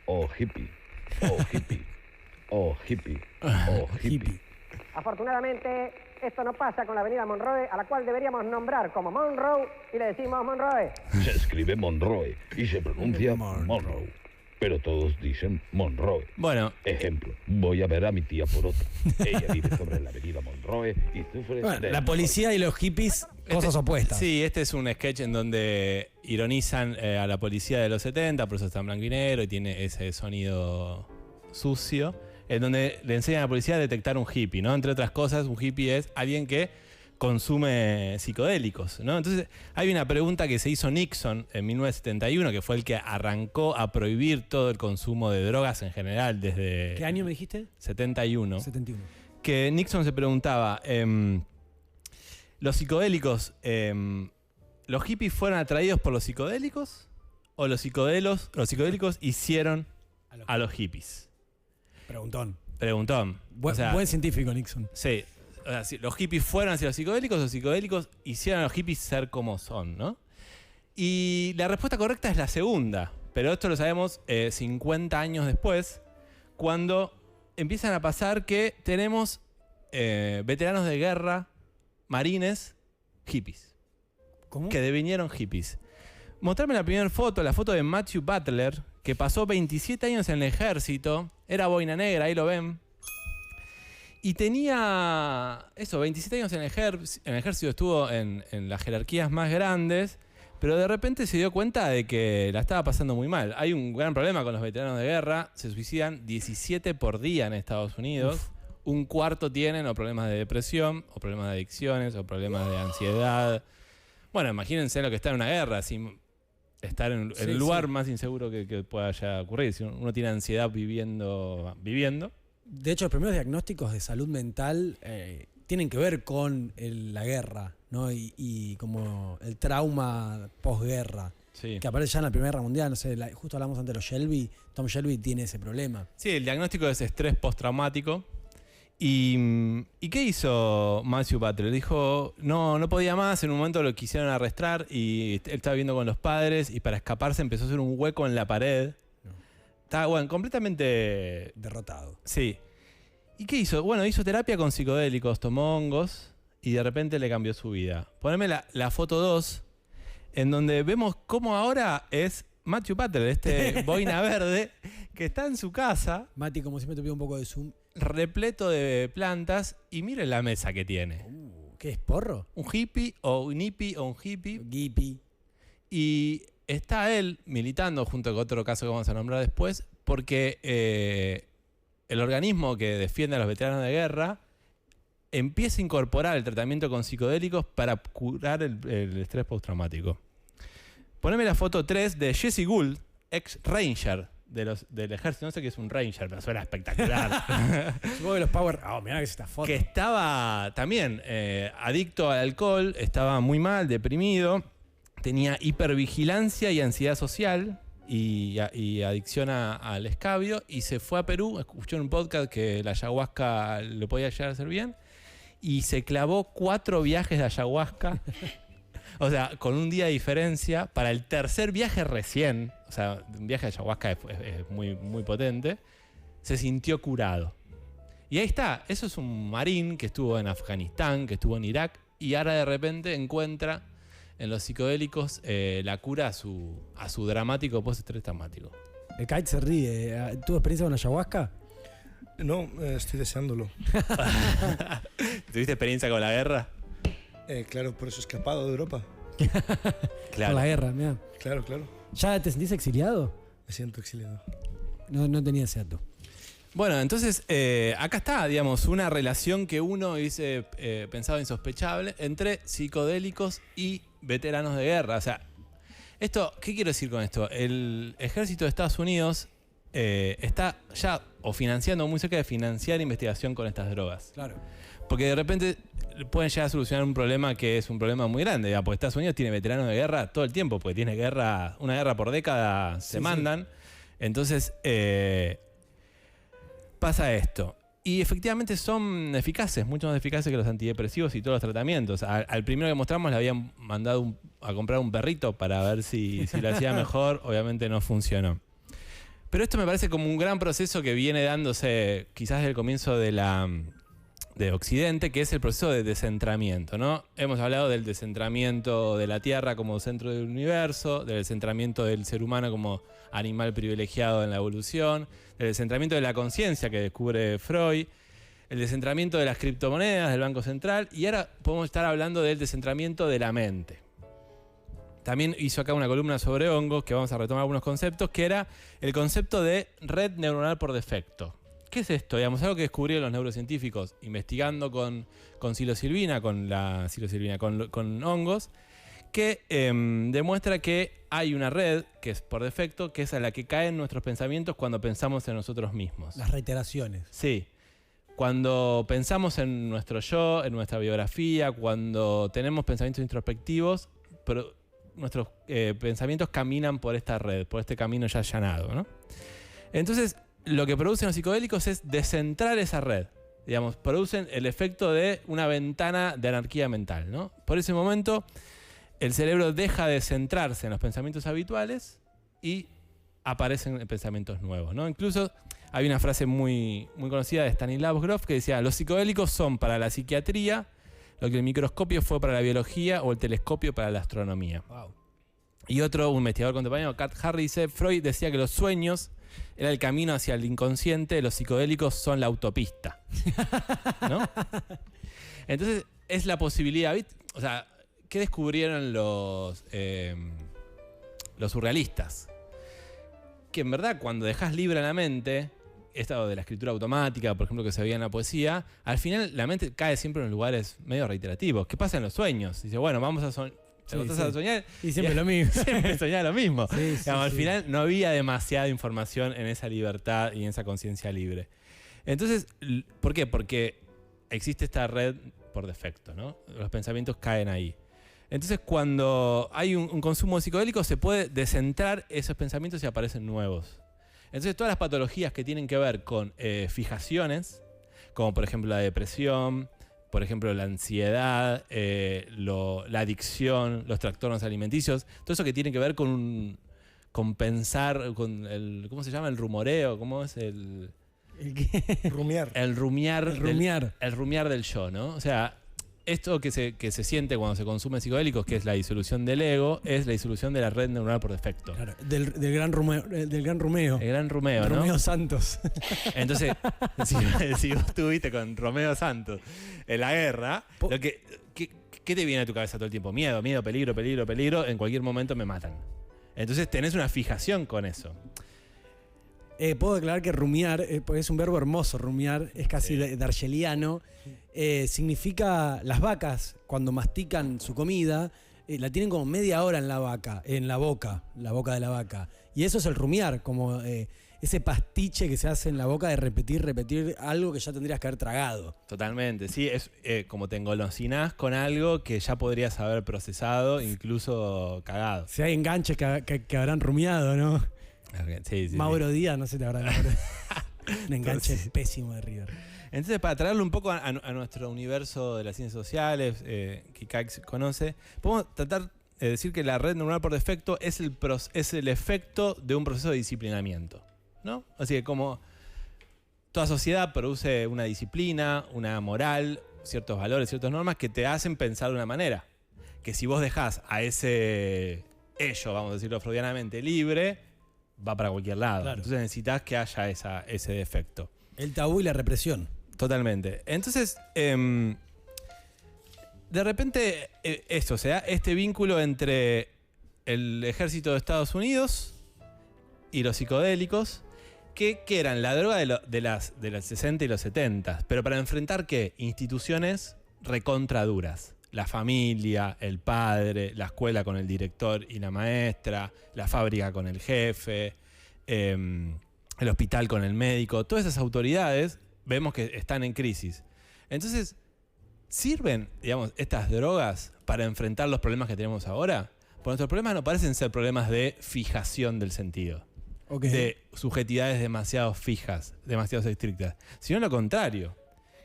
o hippie, o hippie, o hippie, o hippie. Afortunadamente, esto no pasa con la avenida Monroe, a la cual deberíamos nombrar como Monroe, y le decimos Monroe. Se escribe Monroe y se pronuncia Monroe. Pero todos dicen Monroe. Bueno. Ejemplo, voy a ver a mi tía por otra. Ella vive sobre la avenida Monroe y sufre de... La policía y los hippies, cosas opuestas. Sí, este es un sketch en donde ironizan a la policía de los 70, por eso está en blanco y negro y tiene ese sonido sucio, en donde le enseñan a la policía a detectar un hippie, ¿no? Entre otras cosas, un hippie es alguien que consume psicodélicos, ¿no? Entonces, hay una pregunta que se hizo Nixon en 1971, que fue el que arrancó a prohibir todo el consumo de drogas en general desde... ¿Qué año me dijiste? 71. 71. Que Nixon se preguntaba, ¿los psicodélicos, los hippies fueron atraídos por los psicodélicos o los psicodélicos hicieron a los hippies? Preguntón. Buen científico, Nixon. Sí. O sea, si los hippies fueron hacia los psicodélicos hicieron a los hippies ser como son, ¿no? Y la respuesta correcta es la segunda. Pero esto lo sabemos 50 años después, cuando empiezan a pasar que tenemos veteranos de guerra, marines, hippies. ¿Cómo? Que devinieron hippies. Mostrarme la primera foto, la foto de Matthew Butler, que pasó 27 años en el ejército, era boina negra, ahí lo ven. Y tenía, 27 años en el ejército, estuvo en las jerarquías más grandes, pero de repente se dio cuenta de que la estaba pasando muy mal. Hay un gran problema con los veteranos de guerra, se suicidan 17 por día en Estados Unidos. Uf. Un cuarto tienen o problemas de depresión, o problemas de adicciones, o problemas de ansiedad. Bueno, imagínense lo que está en una guerra. Si estar en el lugar más inseguro que pueda ya ocurrir. Si uno tiene ansiedad viviendo. De hecho, los primeros diagnósticos de salud mental tienen que ver con la guerra, ¿no? Y como el trauma posguerra. Sí. Que aparece ya en la Primera Guerra Mundial, no sé, justo hablamos antes de los Shelby. Tom Shelby tiene ese problema. Sí, el diagnóstico es estrés postraumático. ¿Y qué hizo Matthew Butler? Dijo, no podía más, en un momento lo quisieron arrestar y él estaba viviendo con los padres y para escaparse empezó a hacer un hueco en la pared. Estaba, bueno, completamente... derrotado. Sí. ¿Y qué hizo? Bueno, hizo terapia con psicodélicos, tomó hongos y de repente le cambió su vida. Poneme la foto 2, en donde vemos cómo ahora es Matthew Butler, este boina verde, que está en su casa. Mati, como siempre te pido un poco de zoom. Repleto de plantas y miren la mesa que tiene. ¿Qué es, porro? Un hippie o un hippie o un hippie. Hippie. Y está él militando junto con otro caso que vamos a nombrar después, porque el organismo que defiende a los veteranos de guerra empieza a incorporar el tratamiento con psicodélicos para curar el estrés postraumático. Poneme la foto 3 de Jesse Gould, ex Ranger del ejército. No sé qué es un Ranger, pero suena espectacular. Supongo que los Power... mirá que es esta foto. Que estaba también adicto al alcohol, estaba muy mal, deprimido, tenía hipervigilancia y ansiedad social y adicción al escabio, y se fue a Perú, escuchó en un podcast que la ayahuasca le podía llegar a hacer bien, y se clavó 4 viajes de ayahuasca. O sea, con un día de diferencia. Para el tercer viaje recién, o sea, un viaje de ayahuasca es muy, muy potente, se sintió curado. Y ahí está, eso es un marín que estuvo en Afganistán, que estuvo en Irak, y ahora de repente encuentra en los psicodélicos la cura a su dramático postestrés traumático. El Kite se ríe. ¿Tuvo experiencia con ayahuasca? No, estoy deseándolo. ¿Tuviste experiencia con la guerra? Claro, por eso he escapado de Europa. Claro. Con la guerra, mira. Claro. ¿Ya te sentís exiliado? Me siento exiliado. No tenía ese dato. Bueno, entonces acá está, digamos, una relación que uno hubiese pensado insospechable entre psicodélicos y veteranos de guerra. O sea, ¿qué quiero decir con esto? El ejército de Estados Unidos está ya financiando, muy cerca de financiar investigación con estas drogas. Claro. Porque de repente pueden llegar a solucionar un problema que es un problema muy grande. Porque Estados Unidos tiene veteranos de guerra todo el tiempo, porque tiene una guerra por década, se mandan. Entonces, pasa esto. Y efectivamente son eficaces, mucho más eficaces que los antidepresivos y todos los tratamientos. Al primero que mostramos le habían mandado a comprar un perrito para ver si lo hacía mejor. Obviamente no funcionó. Pero esto me parece como un gran proceso que viene dándose quizás desde el comienzo de Occidente, que es el proceso de descentramiento, ¿no? Hemos hablado del descentramiento de la Tierra como centro del universo, del descentramiento del ser humano como animal privilegiado en la evolución, del descentramiento de la conciencia que descubre Freud, el descentramiento de las criptomonedas del Banco Central, y ahora podemos estar hablando del descentramiento de la mente. También hizo acá una columna sobre hongos, que vamos a retomar algunos conceptos, que era el concepto de red neuronal por defecto. ¿Qué es esto? Digamos, algo que descubrieron los neurocientíficos investigando con psilocibina, con hongos, que demuestra que hay una red, que es por defecto, que es a la que caen nuestros pensamientos cuando pensamos en nosotros mismos. Las reiteraciones. Sí. Cuando pensamos en nuestro yo, en nuestra biografía, cuando tenemos pensamientos introspectivos, pero nuestros pensamientos caminan por esta red, por este camino ya allanado, ¿no? Entonces, lo que producen los psicodélicos es descentrar esa red. Digamos, producen el efecto de una ventana de anarquía mental, ¿no? Por ese momento, el cerebro deja de centrarse en los pensamientos habituales y aparecen pensamientos nuevos, ¿no? Incluso hay una frase muy, muy conocida de Stanislav Grof que decía: los psicodélicos son para la psiquiatría lo que el microscopio fue para la biología o el telescopio para la astronomía. Wow. Y un investigador contemporáneo, Kat Harris, dice: Freud decía que los sueños era el camino hacia el inconsciente, los psicodélicos son la autopista. ¿No? Entonces, es la posibilidad, ¿viste? O sea, ¿qué descubrieron los surrealistas? Que en verdad, cuando dejas libre la mente, esto de la escritura automática, por ejemplo, que se veía en la poesía, al final la mente cae siempre en lugares medio reiterativos. ¿Qué pasa en los sueños? Dice, bueno, vamos a Te acostás a soñar. Y siempre lo mismo. Siempre soñaba lo mismo. Sí, Al final no había demasiada información en esa libertad y en esa conciencia libre. Entonces, ¿por qué? Porque existe esta red por defecto, ¿no? Los pensamientos caen ahí. Entonces, cuando hay un consumo psicodélico, se puede descentrar esos pensamientos y aparecen nuevos. Entonces, todas las patologías que tienen que ver con fijaciones, como por ejemplo la depresión, por ejemplo la ansiedad, la adicción, los trastornos alimenticios, todo eso que tiene que ver con pensar, con el, ¿cómo se llama? El rumoreo, ¿cómo es el...? ¿El qué? Rumiar. El rumiar. El rumiar del yo, ¿no? O sea, esto que se siente cuando se consume psicodélicos, que es la disolución del ego, es la disolución de la red neuronal por defecto. Claro, del gran Romeo. El gran Romeo, ¿no? Romeo Santos. Entonces, si vos estuviste con Romeo Santos en la guerra, ¿qué te viene a tu cabeza todo el tiempo? Miedo, peligro, en cualquier momento me matan. Entonces tenés una fijación con eso. Puedo declarar que rumiar, porque es un verbo hermoso, rumiar, es casi dargeliano. Significa las vacas, cuando mastican su comida, la tienen como media hora en la boca de la vaca. Y eso es el rumiar, como ese pastiche que se hace en la boca de repetir algo que ya tendrías que haber tragado. Totalmente, sí, es como te engolosinás con algo que ya podrías haber procesado, incluso cagado. Si hay enganches que habrán rumiado, ¿no? Sí, Mauro Díaz, no sé, te habrá un enganche pésimo de River. Entonces, para traerlo un poco a nuestro universo de las ciencias sociales, que Caix conoce, podemos tratar de decir que la red neuronal por defecto es el efecto de un proceso de disciplinamiento, ¿no? Así que como toda sociedad produce una disciplina, una moral, ciertos valores, ciertas normas que te hacen pensar de una manera. Que si vos dejás a ese ello, vamos a decirlo freudianamente, libre, va para cualquier lado. Claro. Entonces necesitas que haya ese defecto. El tabú y la represión. Totalmente. Entonces, de repente, esto, o sea, este vínculo entre el ejército de Estados Unidos y los psicodélicos, que eran la droga de las 60 y los 70, pero para enfrentar, ¿qué? Instituciones recontraduras. La familia, el padre, la escuela con el director y la maestra, la fábrica con el jefe, el hospital con el médico. Todas esas autoridades vemos que están en crisis. Entonces, ¿sirven, digamos, estas drogas para enfrentar los problemas que tenemos ahora? Porque nuestros problemas no parecen ser problemas de fijación del sentido, de subjetividades demasiado fijas, demasiado estrictas, sino lo contrario.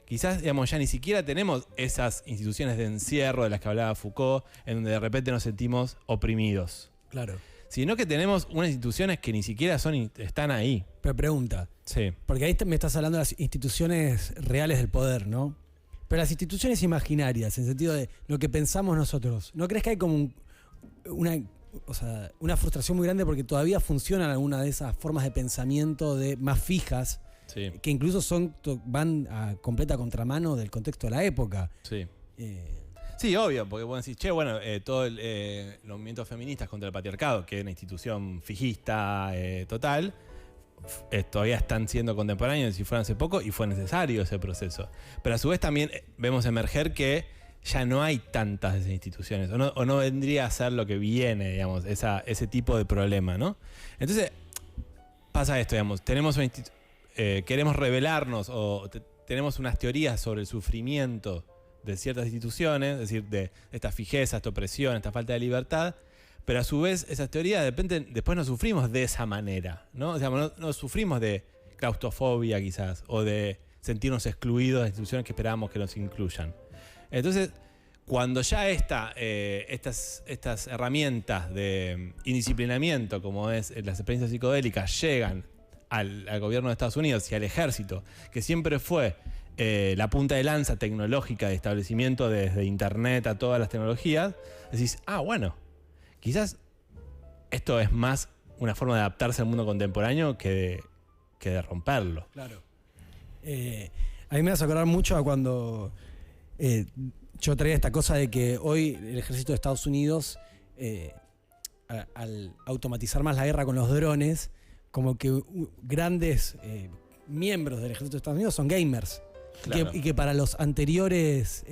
Quizás, digamos, ya ni siquiera tenemos esas instituciones de encierro de las que hablaba Foucault, en donde de repente nos sentimos oprimidos. Claro. Sino que tenemos unas instituciones que ni siquiera están ahí. Pero pregunta. Sí. Porque ahí me estás hablando de las instituciones reales del poder, ¿no? Pero las instituciones imaginarias, en sentido de lo que pensamos nosotros, ¿no crees que hay como una frustración muy grande porque todavía funcionan algunas de esas formas de pensamiento más fijas? Sí. Que incluso van a completa contramano del contexto de la época. Sí. Sí, obvio, porque vos decís, todos los movimientos feministas contra el patriarcado, que es una institución fijista total, todavía están siendo contemporáneos, si fueron hace poco, y fue necesario ese proceso. Pero a su vez también vemos emerger que ya no hay tantas de esas instituciones, o no vendría a ser lo que viene, digamos, ese tipo de problema, ¿no? Entonces, pasa esto, digamos, tenemos una queremos revelarnos o tenemos unas teorías sobre el sufrimiento de ciertas instituciones, es decir, de esta fijeza, esta opresión, esta falta de libertad, pero a su vez esas teorías después no sufrimos de esa manera, ¿no? O sea, no sufrimos de claustrofobia quizás, o de sentirnos excluidos de instituciones que esperábamos que nos incluyan. Entonces, cuando ya estas herramientas de indisciplinamiento, como es las experiencias psicodélicas, llegan al gobierno de Estados Unidos y al ejército, que siempre fue la punta de lanza tecnológica de establecimiento desde internet a todas las tecnologías, decís, bueno, quizás esto es más una forma de adaptarse al mundo contemporáneo que de romperlo. Claro. A mí me hace acordar mucho a cuando yo traía esta cosa de que hoy el ejército de Estados Unidos, al automatizar más la guerra con los drones, como que grandes miembros del ejército de Estados Unidos son gamers. Claro. Y que para los anteriores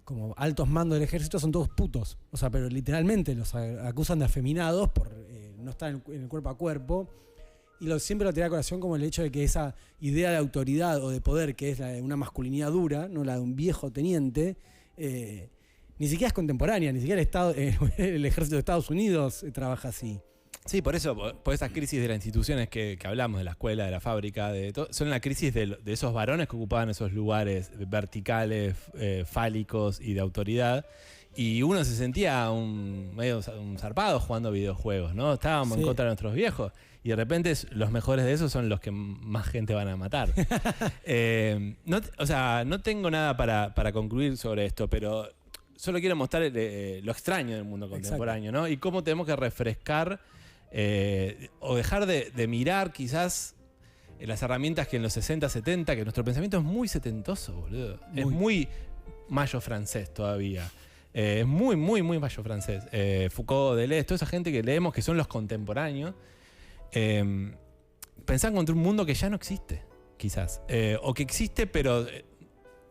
como altos mandos del ejército son todos putos. O sea, pero literalmente los acusan de afeminados por no estar en el cuerpo a cuerpo. Y siempre lo tenía a colación como el hecho de que esa idea de autoridad o de poder, que es la de una masculinidad dura, no la de un viejo teniente, ni siquiera es contemporánea, ni siquiera el ejército de Estados Unidos trabaja así. Sí, por eso, por esas crisis de las instituciones que hablamos, de la escuela, de la fábrica, son la crisis de esos varones que ocupaban esos lugares verticales, fálicos y de autoridad. Y uno se sentía medio un zarpado jugando videojuegos, ¿no? Estábamos en contra de nuestros viejos. Y de repente los mejores de esos son los que más gente van a matar. No tengo nada para concluir sobre esto, pero solo quiero mostrar lo extraño del mundo contemporáneo, ¿no? Y cómo tenemos que refrescar o dejar de mirar quizás las herramientas que en los 60, 70, que nuestro pensamiento es muy setentoso, boludo. Es muy mayo francés todavía. Es muy, muy, muy mayo francés. Foucault, Deleuze, toda esa gente que leemos que son los contemporáneos, pensan contra un mundo que ya no existe, quizás. O que existe, pero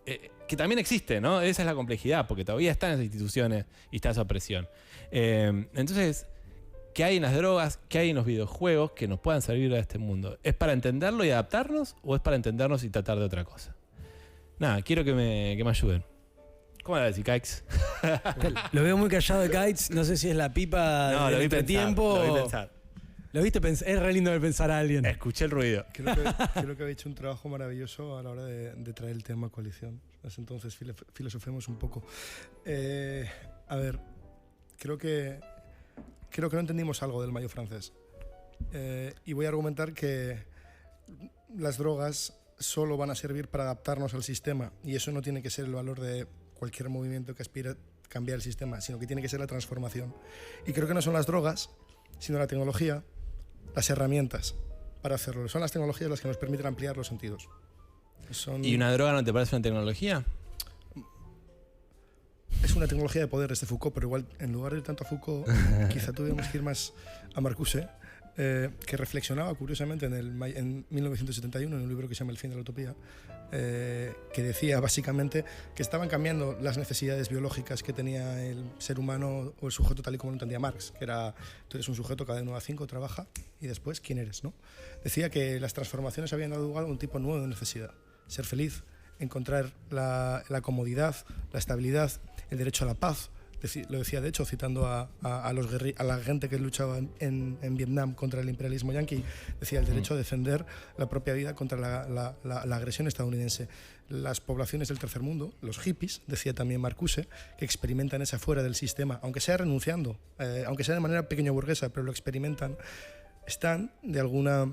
que también existe, ¿no? Esa es la complejidad, porque todavía están esas instituciones y está esa opresión. Entonces, ¿qué hay en las drogas? ¿Qué hay en los videojuegos que nos puedan servir a este mundo? ¿Es para entenderlo y adaptarnos o es para entendernos y tratar de otra cosa? Nada, quiero que me ayuden. ¿Cómo la decís, Kikes? Lo veo muy callado de Kikes. No sé si es la pipa del entretiempo. Lo vi pensar. ¿Lo viste pensar? Es re lindo de pensar a alguien. Escuché el ruido. Creo que había hecho un trabajo maravilloso a la hora de traer el tema coalición. Entonces filosofemos un poco. A ver, creo que no entendimos algo del mayo francés. Y voy a argumentar que las drogas solo van a servir para adaptarnos al sistema, y eso no tiene que ser el valor de cualquier movimiento que aspire a cambiar el sistema, sino que tiene que ser la transformación. Y creo que no son las drogas, sino la tecnología, las herramientas para hacerlo. Son las tecnologías las que nos permiten ampliar los sentidos. ¿Y una droga no te parece una tecnología? Es una tecnología de poder desde Foucault, pero igual en lugar de ir tanto a Foucault, quizá tuviéramos que ir más a Marcuse, que reflexionaba curiosamente en 1971 en un libro que se llama El fin de la utopía, que decía básicamente que estaban cambiando las necesidades biológicas que tenía el ser humano o el sujeto tal y como lo entendía Marx, que era, tú eres un sujeto que de 9 a 5 trabaja y después, ¿quién eres? ¿No? Decía que las transformaciones habían dado lugar a un tipo nuevo de necesidad: ser feliz, encontrar la comodidad, la estabilidad, el derecho a la paz. Lo decía, de hecho, citando a la gente que luchaba en Vietnam contra el imperialismo yanqui. Decía el derecho a defender la propia vida contra la agresión estadounidense. Las poblaciones del tercer mundo, los hippies, decía también Marcuse, que experimentan esa fuera del sistema, aunque sea renunciando, aunque sea de manera pequeño burguesa, pero lo experimentan, están de alguna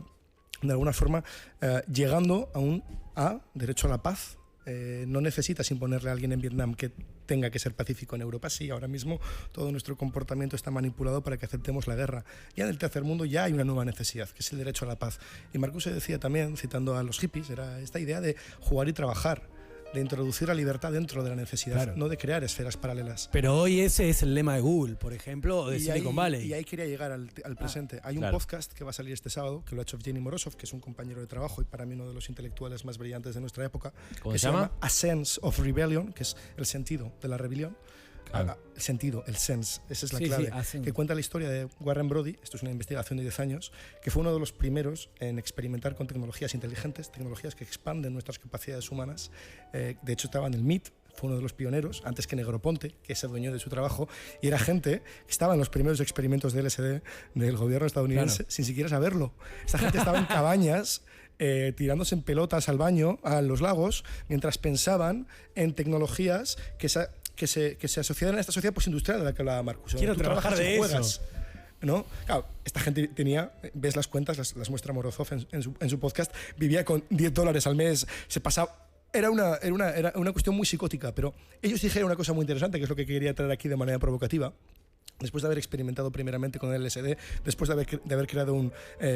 forma llegando a derecho a la paz. No necesitas imponerle a alguien en Vietnam que tenga que ser pacífico. En Europa sí, ahora mismo todo nuestro comportamiento está manipulado para que aceptemos la guerra. Ya en el tercer mundo ya hay una nueva necesidad, que es el derecho a la paz. Y Marcuse decía también, citando a los hippies, era esta idea de jugar y trabajar, de introducir la libertad dentro de la necesidad, claro, no de crear esferas paralelas. Pero hoy ese es el lema de Google, por ejemplo, o de Silicon Valley. Y ahí quería llegar al presente. Hay un podcast que va a salir este sábado, que lo ha hecho Evgeny Morozov, que es un compañero de trabajo y para mí uno de los intelectuales más brillantes de nuestra época. ¿Cómo se llama? A Sense of Rebellion, que es el sentido de la rebelión. El sentido, el sense, esa es la clave, que cuenta la historia de Warren Brody. Esto es una investigación de 10 años, que fue uno de los primeros en experimentar con tecnologías inteligentes, tecnologías que expanden nuestras capacidades humanas. De hecho estaba en el MIT, fue uno de los pioneros, antes que Negroponte, que se adueñó de su trabajo, y era gente que estaba en los primeros experimentos de LSD del gobierno estadounidense, sin siquiera saberlo. Esta gente estaba en cabañas, tirándose en pelotas al baño, a los lagos, mientras pensaban en tecnologías que se asociaran a esta sociedad postindustrial de la que hablaba Marcuse. Quiero trabajar de eso. ¿No? Claro, esta gente tenía, ves las cuentas, las muestra Morozov en su podcast, vivía con $10 al mes, se pasaba. Era una cuestión muy psicótica, pero ellos dijeron una cosa muy interesante, que es lo que quería traer aquí de manera provocativa. Después de haber experimentado primeramente con el LSD, después de haber creado un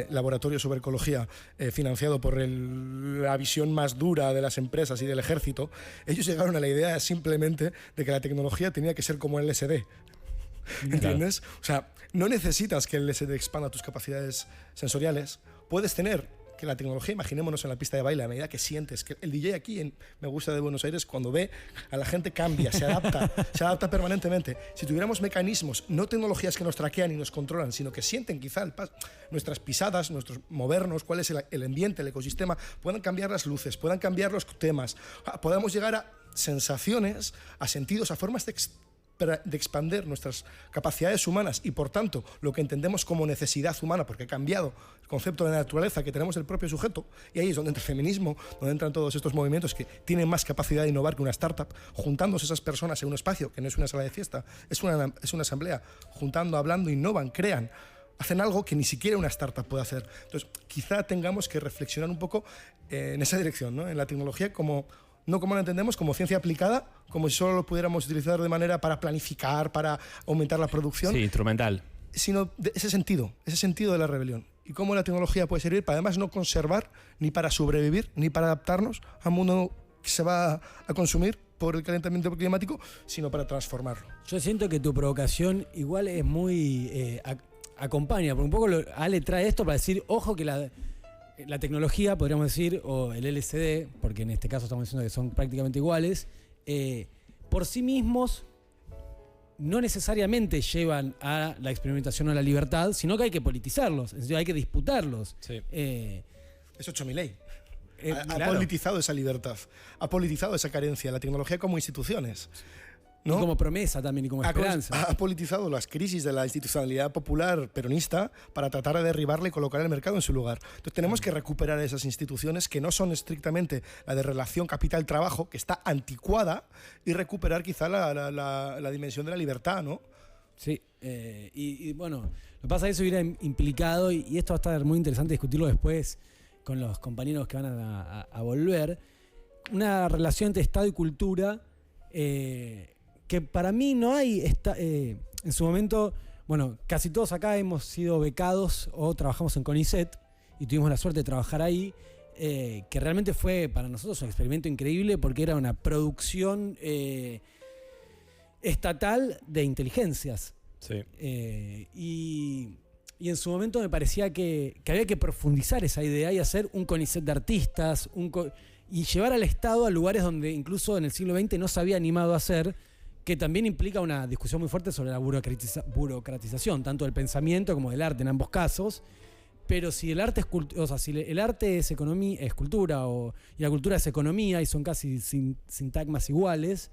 laboratorio sobre ecología financiado por la visión más dura de las empresas y del ejército, ellos llegaron a la idea simplemente de que la tecnología tenía que ser como el LSD. ¿Entiendes? Claro. O sea, no necesitas que el LSD expanda tus capacidades sensoriales. Puedes tener, que la tecnología, imaginémonos en la pista de baile, a medida que sientes que el DJ aquí en Me Gusta de Buenos Aires, cuando ve a la gente cambia, se adapta permanentemente. Si tuviéramos mecanismos, no tecnologías que nos traquean y nos controlan, sino que sienten quizá nuestras pisadas, nuestros movernos, cuál es el ambiente, el ecosistema, puedan cambiar las luces, puedan cambiar los temas, podamos llegar a sensaciones, a sentidos, a formas de expandir nuestras capacidades humanas y, por tanto, lo que entendemos como necesidad humana, porque ha cambiado el concepto de naturaleza que tenemos el propio sujeto, y ahí es donde entra el feminismo, donde entran todos estos movimientos que tienen más capacidad de innovar que una startup, juntándose esas personas en un espacio que no es una sala de fiesta, es una asamblea, juntando, hablando, innovan, crean, hacen algo que ni siquiera una startup puede hacer. Entonces, quizá tengamos que reflexionar un poco en esa dirección, ¿no? En la tecnología no como la entendemos, como ciencia aplicada, como si solo lo pudiéramos utilizar de manera para planificar, para aumentar la producción. Sí, instrumental. Sino ese sentido de la rebelión. Y cómo la tecnología puede servir para además no conservar, ni para sobrevivir, ni para adaptarnos a un mundo que se va a consumir por el calentamiento climático, sino para transformarlo. Yo siento que tu provocación igual es muy... acompaña, porque un poco Ale trae esto para decir, ojo que la tecnología, podríamos decir, o el LCD, porque en este caso estamos diciendo que son prácticamente iguales, por sí mismos no necesariamente llevan a la experimentación o a la libertad, sino que hay que politizarlos, es decir, hay que disputarlos. Sí. Es 8000 ha claro. politizado esa libertad, ha politizado esa carencia, la tecnología como instituciones. ¿no? Y como promesa también y como esperanza. Ha politizado las crisis de la institucionalidad popular peronista para tratar de derribarla y colocar el mercado en su lugar. Entonces tenemos que recuperar esas instituciones que no son estrictamente la de relación capital-trabajo, que está anticuada, y recuperar quizá la dimensión de la libertad, ¿no? Sí, y bueno, lo que pasa es que eso hubiera implicado, y esto va a estar muy interesante discutirlo después con los compañeros que van a volver, una relación entre Estado y cultura que para mí no hay, en su momento, bueno, casi todos acá hemos sido becados o trabajamos en CONICET y tuvimos la suerte de trabajar ahí, que realmente fue para nosotros un experimento increíble porque era una producción estatal de inteligencias. Sí. Y en su momento me parecía que había que profundizar esa idea y hacer un CONICET de artistas, y llevar al Estado a lugares donde incluso en el siglo XX no se había animado a hacer, que también implica una discusión muy fuerte sobre la burocratización, tanto del pensamiento como del arte en ambos casos. Pero si el arte es si el arte es economía, es cultura, y la cultura es economía, y son casi sintagmas iguales,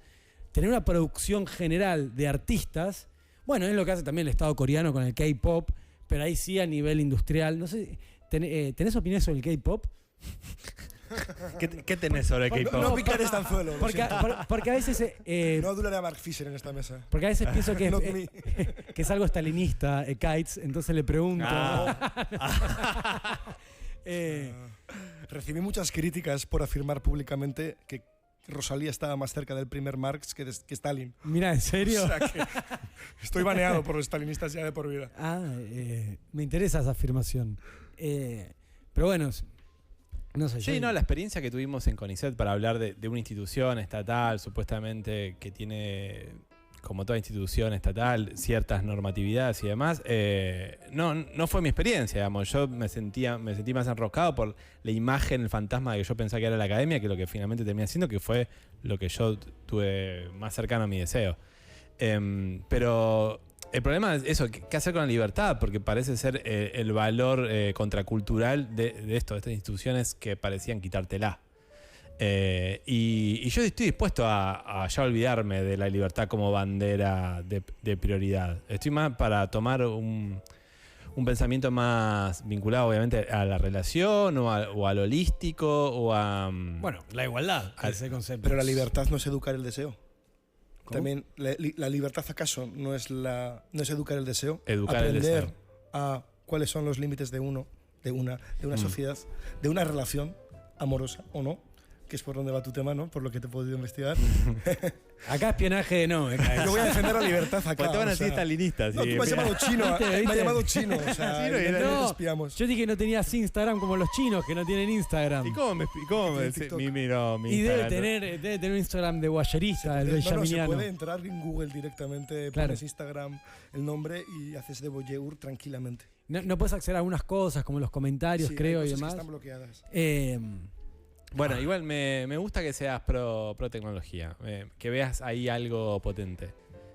tener una producción general de artistas, bueno, es lo que hace también el Estado coreano con el K-pop, pero ahí sí a nivel industrial. No sé, ¿tenés opiniones sobre el K-pop? ¿Qué tenés sobre el K-pop? No picar este anzuelo. Porque a veces... no adularé a Mark Fisher en esta mesa. Porque a veces pienso que, que es algo stalinista, Kites, entonces le pregunto... Recibí muchas críticas por afirmar públicamente que Rosalía estaba más cerca del primer Marx que Stalin. Mira, ¿en serio? O sea que estoy baneado por los stalinistas ya de por vida. Me interesa esa afirmación. Pero bueno... No sé, sí, la experiencia que tuvimos en CONICET para hablar de una institución estatal, supuestamente que tiene, como toda institución estatal, ciertas normatividades y demás, no fue mi experiencia, digamos. Yo me sentí más enroscado por la imagen, el fantasma que yo pensaba que era la academia, que lo que finalmente terminé siendo, que fue lo que yo tuve más cercano a mi deseo. Pero... el problema es eso, ¿qué hacer con la libertad? Porque parece ser el valor contracultural de estas instituciones que parecían quitártela. Y yo estoy dispuesto a ya olvidarme de la libertad como bandera de prioridad. Estoy más para tomar un pensamiento más vinculado, obviamente, a la relación o al holístico o a... Bueno, la igualdad, ese concepto. Pero la libertad no es educar el deseo. También la libertad, ¿acaso no es educar el deseo? Aprender el deseo. A cuáles son los límites de una sociedad, de una relación amorosa o no, que es por donde va tu tema, ¿no? Por lo que te he podido investigar. Acá espionaje no. Yo voy a defender la libertad acá. Pues te van a decir stalinistas. No, tú me has llamado chino. Me has llamado chino. O sea, no, espiamos. yo dije que no tenías Instagram como los chinos que no tienen Instagram. ¿Y cómo me miró mi y Instagram? debe tener un Instagram de guayerista, el de Yaminiano. Se puede entrar en Google directamente, claro. Pones Instagram, el nombre y haces de voyeur tranquilamente. No puedes acceder a algunas cosas, como los comentarios, Sí, creo, hay y cosas demás. que están bloqueadas. Bueno, igual me gusta que seas pro tecnología, que veas ahí algo potente.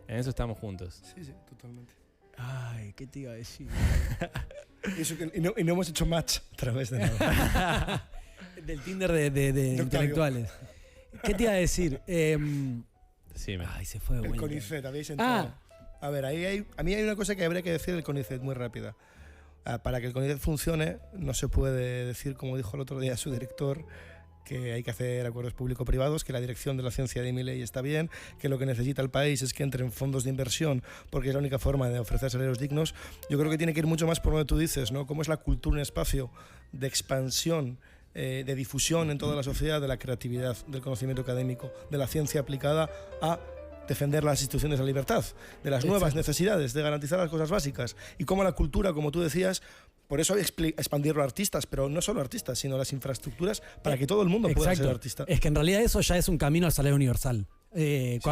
En eso estamos juntos. Sí, totalmente. Ay, ¿qué te iba a decir? y no hemos hecho match a través de nada. Del Tinder de intelectuales. ¿Qué te iba a decir? Sí, ay, se fue. El CONICET, habéis entrado. A ver, a mí hay una cosa que habría que decir del CONICET muy rápida. Para que el CONICET funcione, no se puede decir, como dijo el otro día su director, que hay que hacer acuerdos público-privados, que la dirección de la ciencia de Milei está bien, que lo que necesita el país es que entren fondos de inversión, porque es la única forma de ofrecer salarios dignos. Yo creo que tiene que ir mucho más por donde tú dices, ¿no? Cómo es la cultura un espacio de expansión, de difusión en toda la sociedad de la creatividad, del conocimiento académico, de la ciencia aplicada a defender las instituciones de la libertad, de las nuevas necesidades, de garantizar las cosas básicas, y cómo la cultura, como tú decías, por eso hay que expandirlo a artistas, pero no solo artistas, sino las infraestructuras para que todo el mundo pueda ser artista. Es que en realidad eso ya es un camino al salario universal.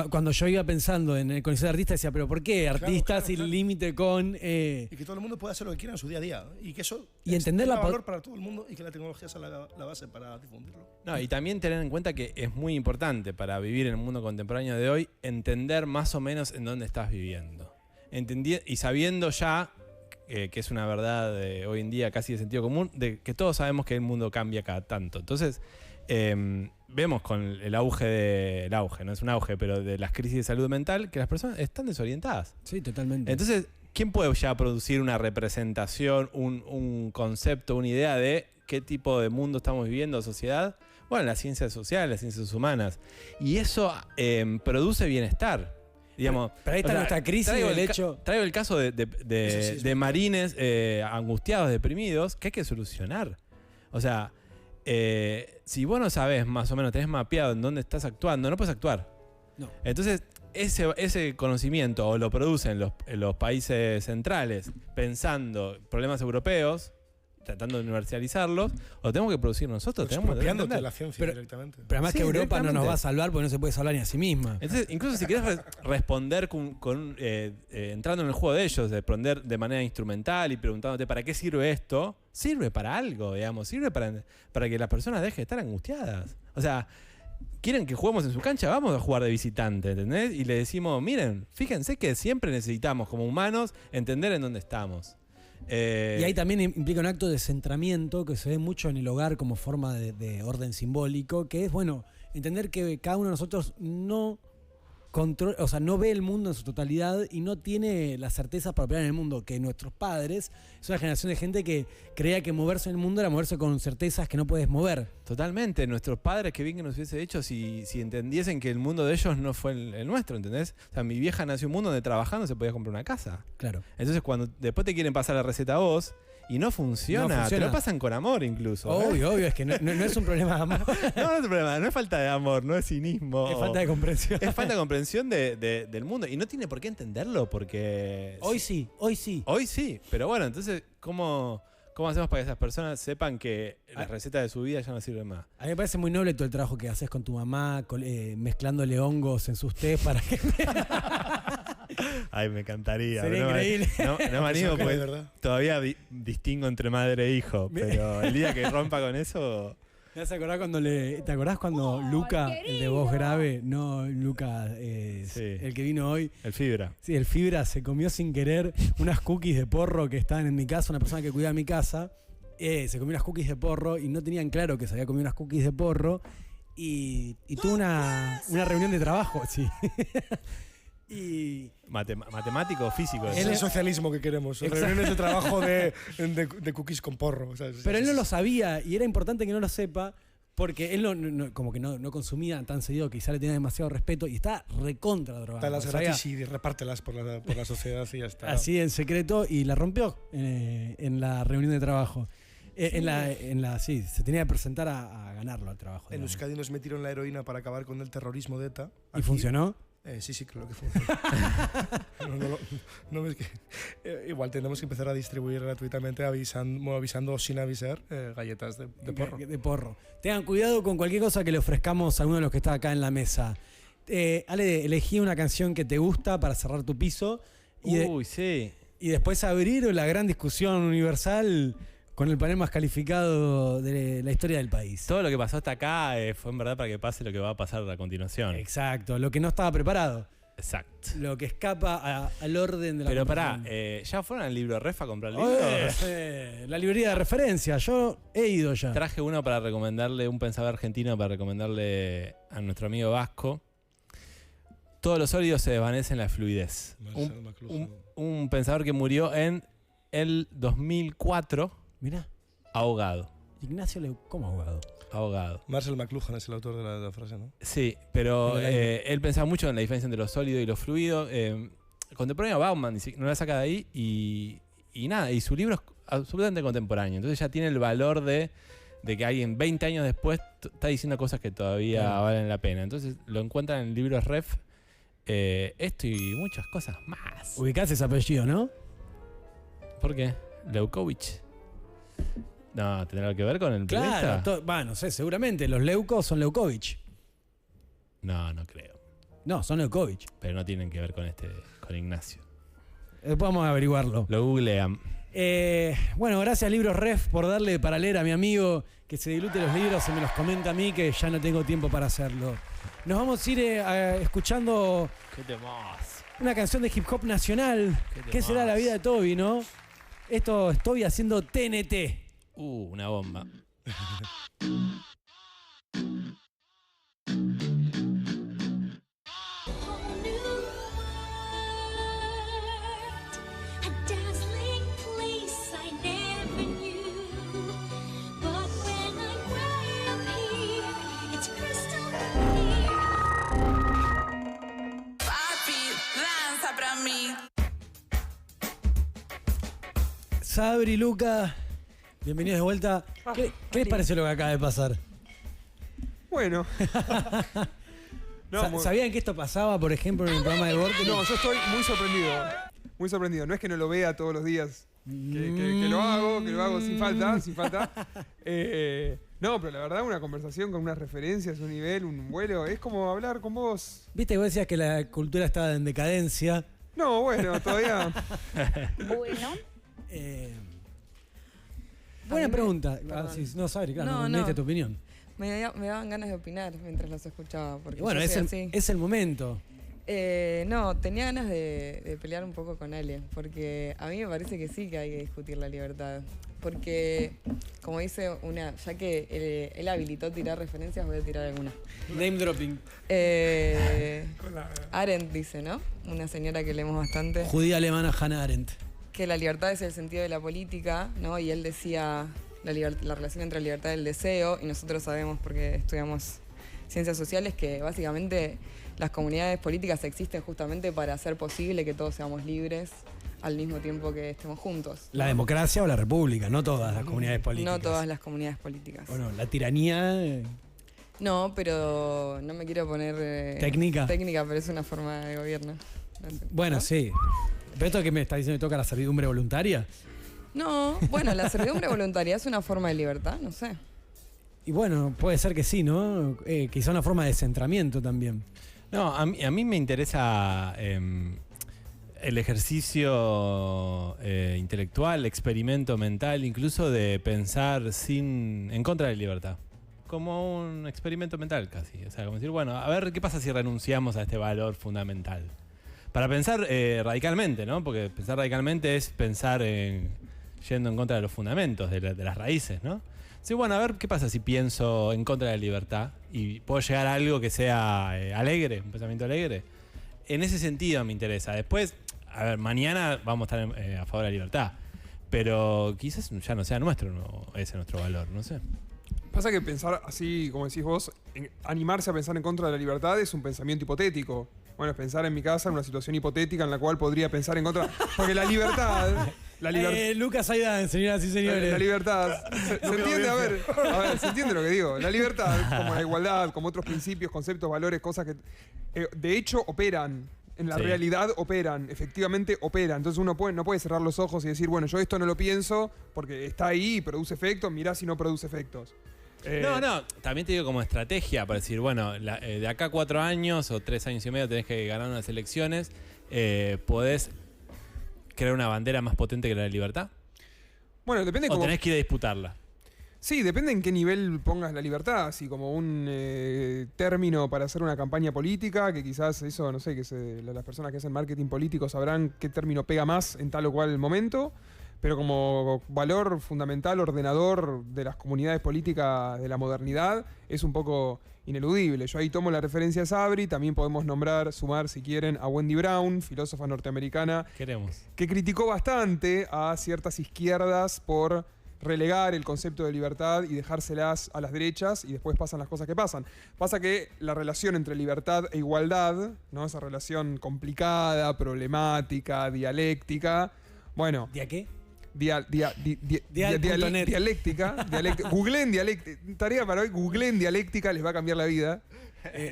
Cuando yo iba pensando en el CONICET de artistas, decía, pero ¿por qué artistas sin límite con...? Y que todo el mundo pueda hacer lo que quiera en su día a día. Y que eso entender tenga valor para todo el mundo y que la tecnología sea la base para difundirlo. No, y también tener en cuenta que es muy importante para vivir en el mundo contemporáneo de hoy entender más o menos en dónde estás viviendo. Y sabiendo ya, que es una verdad hoy en día casi de sentido común, de que todos sabemos que el mundo cambia cada tanto. Entonces, vemos con el auge, no es un auge, pero de las crisis de salud mental, que las personas están desorientadas. Sí, totalmente. Entonces, ¿quién puede ya producir una representación, un concepto, una idea de qué tipo de mundo estamos viviendo, sociedad? Bueno, las ciencias sociales, las ciencias humanas. Y eso produce bienestar. Digamos, pero ahí está nuestra crisis del hecho. Traigo el caso de marines angustiados, deprimidos, que hay que solucionar. O sea, si vos no sabés más o menos, tenés mapeado en dónde estás actuando, no puedes actuar. No. Entonces, ese conocimiento o lo producen los países centrales pensando problemas europeos, tratando de universalizarlos, o lo tenemos que producir nosotros. Expropiándote la ciencia directamente. Pero además que Europa no nos va a salvar porque no se puede salvar ni a sí misma. Entonces, incluso si querés responder entrando en el juego de ellos, de responder de manera instrumental y preguntándote ¿para qué sirve esto? Sirve para algo, digamos. Sirve para que las personas dejen de estar angustiadas. O sea, quieren que juguemos en su cancha, vamos a jugar de visitante, ¿entendés? Y le decimos, miren, fíjense que siempre necesitamos como humanos entender en dónde estamos. Y ahí también implica un acto de centramiento que se ve mucho en el hogar como forma de orden simbólico, que es, bueno, entender que cada uno de nosotros no ve el mundo en su totalidad y no tiene las certezas para operar en el mundo, que nuestros padres es una generación de gente que creía que moverse en el mundo era moverse con certezas que no puedes mover. Totalmente, nuestros padres, que bien que nos hubiese hecho si entendiesen que el mundo de ellos no fue el nuestro, ¿entendés? O sea, mi vieja nació en un mundo donde trabajando se podía comprar una casa. Claro. Entonces cuando después te quieren pasar la receta a vos, y no funciona, te lo pasan con amor incluso. Obvio, es que no es un problema de amor. No es un problema, no es falta de amor, no es cinismo. Es falta de comprensión. Es falta de comprensión del mundo. Y no tiene por qué entenderlo, porque... Hoy sí. Hoy sí, pero bueno, entonces, ¿cómo hacemos para que esas personas sepan que las recetas de su vida ya no sirven más? A mí me parece muy noble todo el trabajo que haces con tu mamá, mezclándole hongos en sus tés para que... Ay, me encantaría. Sería increíble. No me animo porque todavía distingo entre madre e hijo, pero el día que rompa con eso... ¿Te vas a acordar ¿Te acordás cuando Luca, el de voz grave, no Luca, sí, el que vino hoy? El Fibra. Sí, el Fibra se comió sin querer unas cookies de porro que estaban en mi casa, una persona que cuidaba mi casa, se comió unas cookies de porro y no tenían claro que se había comido unas cookies de porro y tuvo una reunión de trabajo, sí. Y matemático o físico. Es el socialismo que queremos. Reuniones de trabajo de cookies con porro. O sea, pero él no lo sabía y era importante que no lo sepa porque él como que no consumía tan seguido, quizá le tenía demasiado respeto y está recontra drogado. Está las gratis y repártelas por la sociedad y ya está. Así en secreto y la rompió en la reunión de trabajo. Sí, se tenía que presentar a ganarlo al trabajo. En Euskadi nos metieron la heroína para acabar con el terrorismo de ETA. ¿Y funcionó? Sí, creo que funciona. No, es que, igual tenemos que empezar a distribuir gratuitamente, avisando o sin avisar, galletas de porro. De porro. Tengan cuidado con cualquier cosa que le ofrezcamos a uno de los que está acá en la mesa. Ale, elegí una canción que te gusta para cerrar tu piso. Uy, sí. Y después abrieron la gran discusión universal con el panel más calificado de la historia del país. Todo lo que pasó hasta acá fue en verdad para que pase lo que va a pasar a continuación. Exacto, lo que no estaba preparado. Exacto. Lo que escapa al orden de la Pero pará, conversación. ¿ya fueron al libro Ref a comprar libros? La librería de referencia, yo he ido ya. Traje uno para recomendarle, un pensador argentino para recomendarle a nuestro amigo Vasco. Todos los sólidos se desvanecen en la fluidez. Un pensador que murió en el 2004. Mirá. Ahogado. Ignacio, ¿cómo ahogado? Ahogado. Marcel McLuhan es el autor de la frase, ¿no? Sí, pero él pensaba mucho en la diferencia entre lo sólido y lo fluido. Contemporáneo a Bauman, no la saca de ahí y nada, y su libro es absolutamente contemporáneo. Entonces ya tiene el valor de que alguien 20 años después está diciendo cosas que todavía valen la pena. Entonces lo encuentran en el libro Ref, esto y muchas cosas más. Ubicás ese apellido, ¿no? ¿Por qué? Leukovich. No, ¿tendrá algo que ver con el periodista? Claro, no sé, seguramente. Los Leucos son Leukovich. No, no creo. No, son Leukovich. Pero no tienen que ver con con Ignacio. Vamos a averiguarlo. Lo googlean. Bueno, gracias Libros Ref por darle para leer a mi amigo que se dilute los libros y me los comenta a mí que ya no tengo tiempo para hacerlo. Nos vamos a ir escuchando una canción de hip hop nacional. ¿Qué será la vida de Toby, no? Esto es Toby haciendo TNT. Una bomba. Sabri, Luca, bienvenidos de vuelta. ¿Qué les pareció lo que acaba de pasar? Bueno. ¿Sabían que esto pasaba, por ejemplo, en el programa de Borges? No, yo estoy muy sorprendido. Muy sorprendido. No es que no lo vea todos los días. Que lo hago sin falta. No, pero la verdad, una conversación con unas referencias, un nivel, un vuelo, es como hablar con vos. Viste que vos decías que la cultura estaba en decadencia. No, bueno, todavía. Bueno. Buena pregunta. No, Sabri, claro, no diste tu opinión. Me daban ganas de opinar mientras los escuchaba. Porque bueno, es el momento. No, tenía ganas de pelear un poco con Ale, porque a mí me parece que sí que hay que discutir la libertad. Porque, como dice ya que él habilitó tirar referencias, voy a tirar alguna. Name dropping. Arendt dice, ¿no? Una señora que leemos bastante. Judía alemana Hannah Arendt. Que la libertad es el sentido de la política, ¿no? Y él decía la relación entre la libertad y el deseo, y nosotros sabemos, porque estudiamos ciencias sociales, que básicamente las comunidades políticas existen justamente para hacer posible que todos seamos libres al mismo tiempo que estemos juntos, ¿no? La democracia o la república, no todas las comunidades políticas. No todas las comunidades políticas. Bueno, la tiranía... No, pero no me quiero poner... ¿Técnica? Técnica, pero es una forma de gobierno. Bueno, ¿no? Sí. ¿Pero esto que me está diciendo que toca la servidumbre voluntaria? No, bueno, la servidumbre voluntaria es una forma de libertad, no sé. Y bueno, puede ser que sí, ¿no? Quizá una forma de descentramiento también. No, a mí me interesa el ejercicio intelectual, experimento mental, incluso de pensar en contra de la libertad. Como un experimento mental casi. O sea, como decir, bueno, a ver qué pasa si renunciamos a este valor fundamental. Para pensar radicalmente, ¿no? Porque pensar radicalmente es pensar yendo en contra de los fundamentos, de las raíces, ¿no? Sí, bueno, a ver qué pasa si pienso en contra de la libertad y puedo llegar a algo que sea alegre, un pensamiento alegre. En ese sentido me interesa. Después, a ver, mañana vamos a estar a favor de la libertad, pero quizás ya no sea nuestro, ese es nuestro valor, no sé. Pasa que pensar así, como decís vos, animarse a pensar en contra de la libertad es un pensamiento hipotético. Bueno, es pensar en mi casa en una situación hipotética en la cual podría pensar en contra. Porque la libertad. Lucas Aidán, señoras y señores. La libertad. ¿Se entiende? A ver, se entiende lo que digo. La libertad, como la igualdad, como otros principios, conceptos, valores, cosas que de hecho operan. En la realidad operan, efectivamente operan. Entonces uno no puede cerrar los ojos y decir, bueno, yo esto no lo pienso porque está ahí y produce efectos, mirá si no produce efectos. No, también te digo como estrategia para decir, bueno, de acá a 4 años o 3 años y medio tenés que ganar unas elecciones, podés crear una bandera más potente que la de libertad? Bueno, depende ¿O cómo... tenés que ir a disputarla? Sí, depende en qué nivel pongas la libertad, así como un término para hacer una campaña política, que quizás eso, no sé, las personas que hacen marketing político sabrán qué término pega más en tal o cual momento, pero como valor fundamental, ordenador de las comunidades políticas de la modernidad, es un poco ineludible. Yo ahí tomo la referencia a Sabri, también podemos sumar si quieren, a Wendy Brown, filósofa norteamericana, que criticó bastante a ciertas izquierdas por relegar el concepto de libertad y dejárselas a las derechas, y después pasan las cosas que pasan. Pasa que la relación entre libertad e igualdad, ¿no? Esa relación complicada, problemática, dialéctica, bueno... ¿Dia qué? Dialéctica. Googleen dialéctica. Tarea para hoy, googleen dialéctica, les va a cambiar la vida.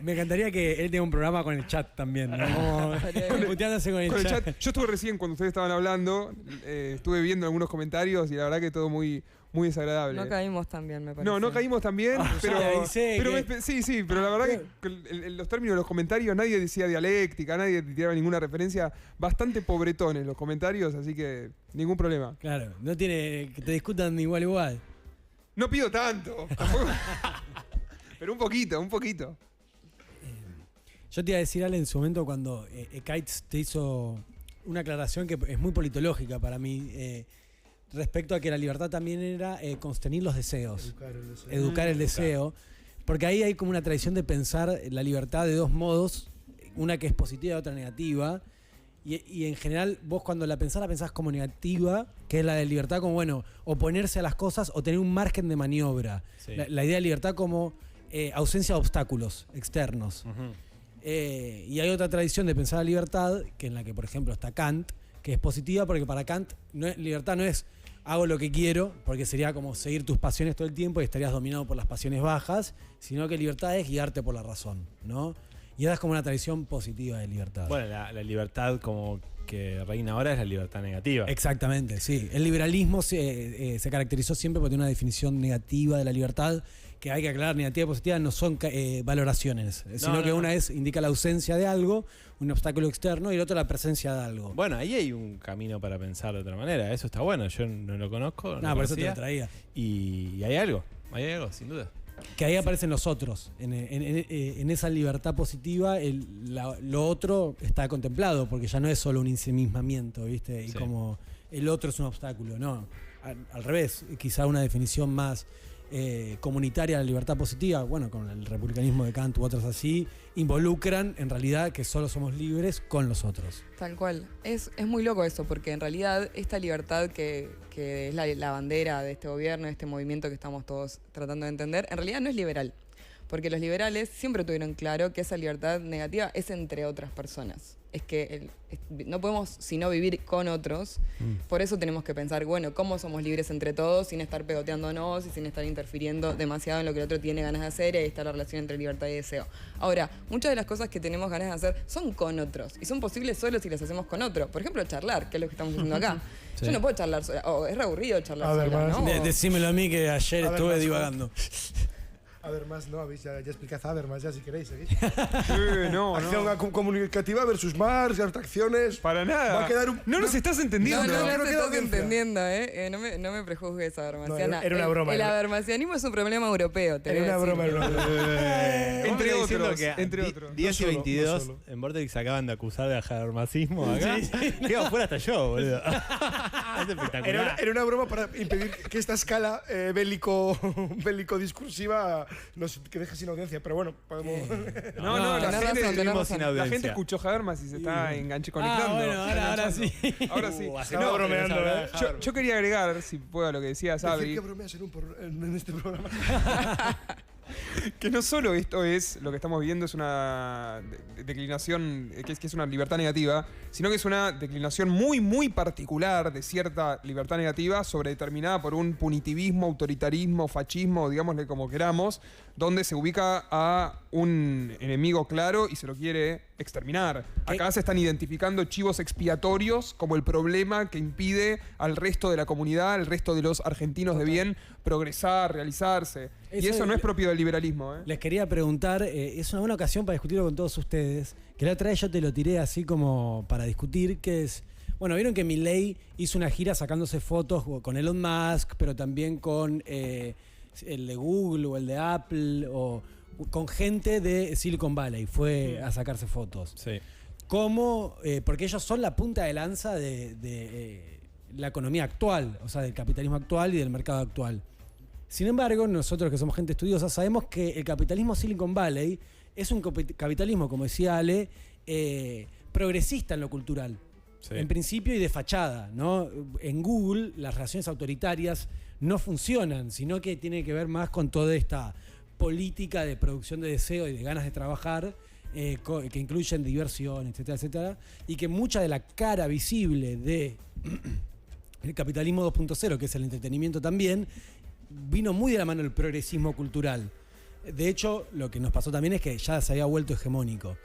Me encantaría que él tenga un programa con el chat también, ¿no? Como puteándose con el chat. Yo estuve recién cuando ustedes estaban hablando, estuve viendo algunos comentarios y la verdad que todo muy, muy desagradable. No caímos tan bien, me parece. No caímos tan bien, pero la verdad que los términos de los comentarios, nadie decía dialéctica, nadie tiraba ninguna referencia, bastante pobretones los comentarios, así que ningún problema. Claro, no tiene que te discutan igual. No pido tanto, pero un poquito. Yo te iba a decir, Ale, en su momento cuando Kites te hizo una aclaración que es muy politológica para mí, respecto a que la libertad también era constenir los deseos, educar el deseo, porque ahí hay como una tradición de pensar la libertad de dos modos, una que es positiva y otra negativa, y en general vos cuando la pensás como negativa, que es la de libertad como, bueno, oponerse a las cosas o tener un margen de maniobra. Sí. La idea de libertad como ausencia de obstáculos externos. Y hay otra tradición de pensar la libertad, que en la que, por ejemplo, está Kant, que es positiva porque para Kant libertad no es hago lo que quiero, porque sería como seguir tus pasiones todo el tiempo y estarías dominado por las pasiones bajas, sino que libertad es guiarte por la razón, ¿no? Y esa es como una tradición positiva de libertad. Bueno, la libertad como que reina ahora es la libertad negativa. Exactamente, sí. El liberalismo se caracterizó siempre por tener una definición negativa de la libertad, que hay que aclarar, negativa y positiva no son valoraciones, sino que una indica la ausencia de algo, un obstáculo externo, y el otro la presencia de algo. Bueno, ahí hay un camino para pensar de otra manera, eso está bueno, yo no lo conozco. No, por eso te lo traía. Y hay algo, sin duda. Que ahí aparecen los otros. En esa libertad positiva, lo otro está contemplado, porque ya no es solo un ensimismamiento, ¿viste? Y como el otro es un obstáculo, no. Al revés, quizá una definición más comunitaria de la libertad positiva, bueno, con el republicanismo de Kant u otros así, involucran en realidad que solo somos libres con los otros. Tal cual. Es muy loco eso, porque en realidad esta libertad que es la bandera de este gobierno, de este movimiento que estamos todos tratando de entender, en realidad no es liberal. Porque los liberales siempre tuvieron claro que esa libertad negativa es entre otras personas. Es que no podemos sino vivir con otros. Por eso tenemos que pensar, bueno, ¿cómo somos libres entre todos sin estar pegoteándonos y sin estar interfiriendo demasiado en lo que el otro tiene ganas de hacer? Y ahí está la relación entre libertad y deseo. Ahora, muchas de las cosas que tenemos ganas de hacer son con otros. Y son posibles solo si las hacemos con otro. Por ejemplo, charlar, que es lo que estamos haciendo acá. Sí. Yo no puedo charlar sola. Es re aburrido charlar sola, ¿no? Decímelo a mí que ayer estuve divagando. Habermas, no, habéis ya explicad Habermas ya si queréis. No. Acción comunicativa versus Marx, abstracciones. Para nada. Va a quedar no nos estás entendiendo. No te estás entendiendo, ¿eh? No me prejuzgues, Habermasiana. Era una broma. El habermasianismo es un problema europeo. Era una broma. Entre otros. 10 y 22 en Vortex acaban de acusar de habermasismo acá. Quedo fuera hasta yo, boludo. Es espectacular. Era una broma para impedir que esta escala bélico discursiva que deje sin audiencia, pero bueno, podemos... La gente escuchó Habermas y se está conectando. Bueno, ahora sí. Ahora sí. Estaba bromeando, yo quería agregar, si puedo, lo que decía Sabri. Decir que bromeas en este programa. Que no solo esto es lo que estamos viviendo, es una declinación, que es una libertad negativa, sino que es una declinación muy, muy particular de cierta libertad negativa determinada por un punitivismo, autoritarismo, fascismo, digámosle como queramos, donde se ubica a un enemigo claro y se lo quiere exterminar. Acá se están identificando chivos expiatorios como el problema que impide al resto de la comunidad, al resto de los argentinos de bien, progresar, realizarse. Y eso no es propio del liberalismo. Les quería preguntar, es una buena ocasión para discutirlo con todos ustedes, que la otra vez yo te lo tiré así como para discutir, que es, Bueno, vieron que Milei hizo una gira sacándose fotos con Elon Musk, pero también con el de Google o el de Apple, o con gente de Silicon Valley. Fue a sacarse fotos. Sí. Porque ellos son la punta de lanza de la economía actual, o sea, del capitalismo actual y del mercado actual. Sin embargo, nosotros que somos gente estudiosa sabemos que el capitalismo Silicon Valley es un capitalismo, como decía Ale, progresista en lo cultural. Sí. En principio y de fachada, ¿no? En Google las relaciones autoritarias no funcionan, sino que tiene que ver más con toda esta política de producción de deseo y de ganas de trabajar, que incluyen diversión, etcétera, etcétera, y que mucha de la cara visible de el capitalismo 2.0, que es el entretenimiento también, vino muy de la mano del progresismo cultural. De hecho, lo que nos pasó también es que ya se había vuelto hegemónico.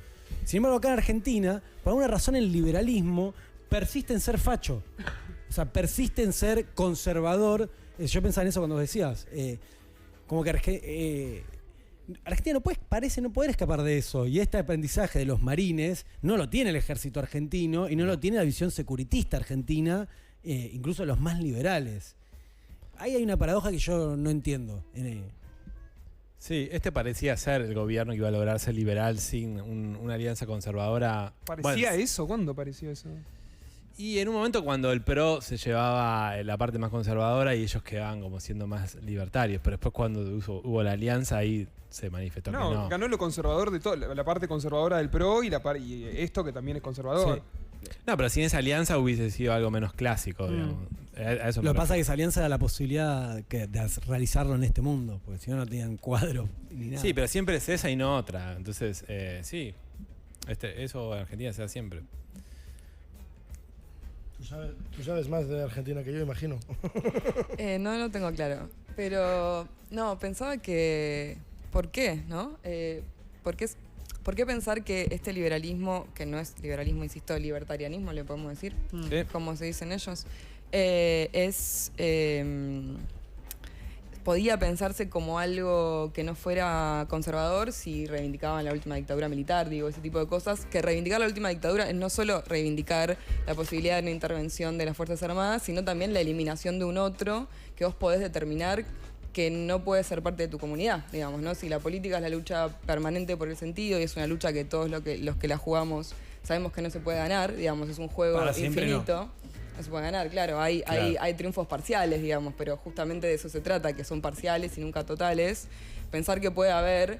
Sin embargo, acá en Argentina, por alguna razón el liberalismo persiste en ser facho. O sea, persiste en ser conservador. Yo pensaba en eso cuando decías. Como que Argentina no poder escapar de eso. Y este aprendizaje de los marines no lo tiene el ejército argentino y no lo tiene la visión securitista argentina, incluso los más liberales. Ahí hay una paradoja que yo no entiendo. Sí, parecía ser el gobierno que iba a lograr ser liberal sin una alianza conservadora. ¿Parecía eso? ¿Cuándo pareció eso? Y en un momento cuando el PRO se llevaba la parte más conservadora y ellos quedaban como siendo más libertarios, pero después cuando hubo la alianza ahí se manifestó que no. Ganó lo conservador de todo, la parte conservadora del PRO y esto que también es conservador. Sí. No, pero sin esa alianza hubiese sido algo menos clásico, digamos. A eso lo que pasa es que esa alianza era la posibilidad de realizarlo en este mundo, porque si no, no tenían cuadro ni nada. Sí, pero siempre es esa y no otra. Entonces, sí, eso en Argentina se da siempre. Tú sabes más de Argentina que yo, imagino. No lo tengo claro. Pero, no, pensaba que... ¿Por qué, no? ¿Por qué pensar que este liberalismo, que no es liberalismo, insisto, libertarianismo, le podemos decir, como se dicen ellos, podía pensarse como algo que no fuera conservador si reivindicaban la última dictadura militar, digo, ese tipo de cosas? Que reivindicar la última dictadura es no solo reivindicar la posibilidad de una intervención de las Fuerzas Armadas, sino también la eliminación de un otro que vos podés determinar que no puede ser parte de tu comunidad, digamos, ¿no? Si la política es la lucha permanente por el sentido y es una lucha que todos los que la jugamos sabemos que no se puede ganar, digamos, es un juego infinito. No se puede ganar, claro. Hay triunfos parciales, digamos, pero justamente de eso se trata, que son parciales y nunca totales. Pensar que puede haber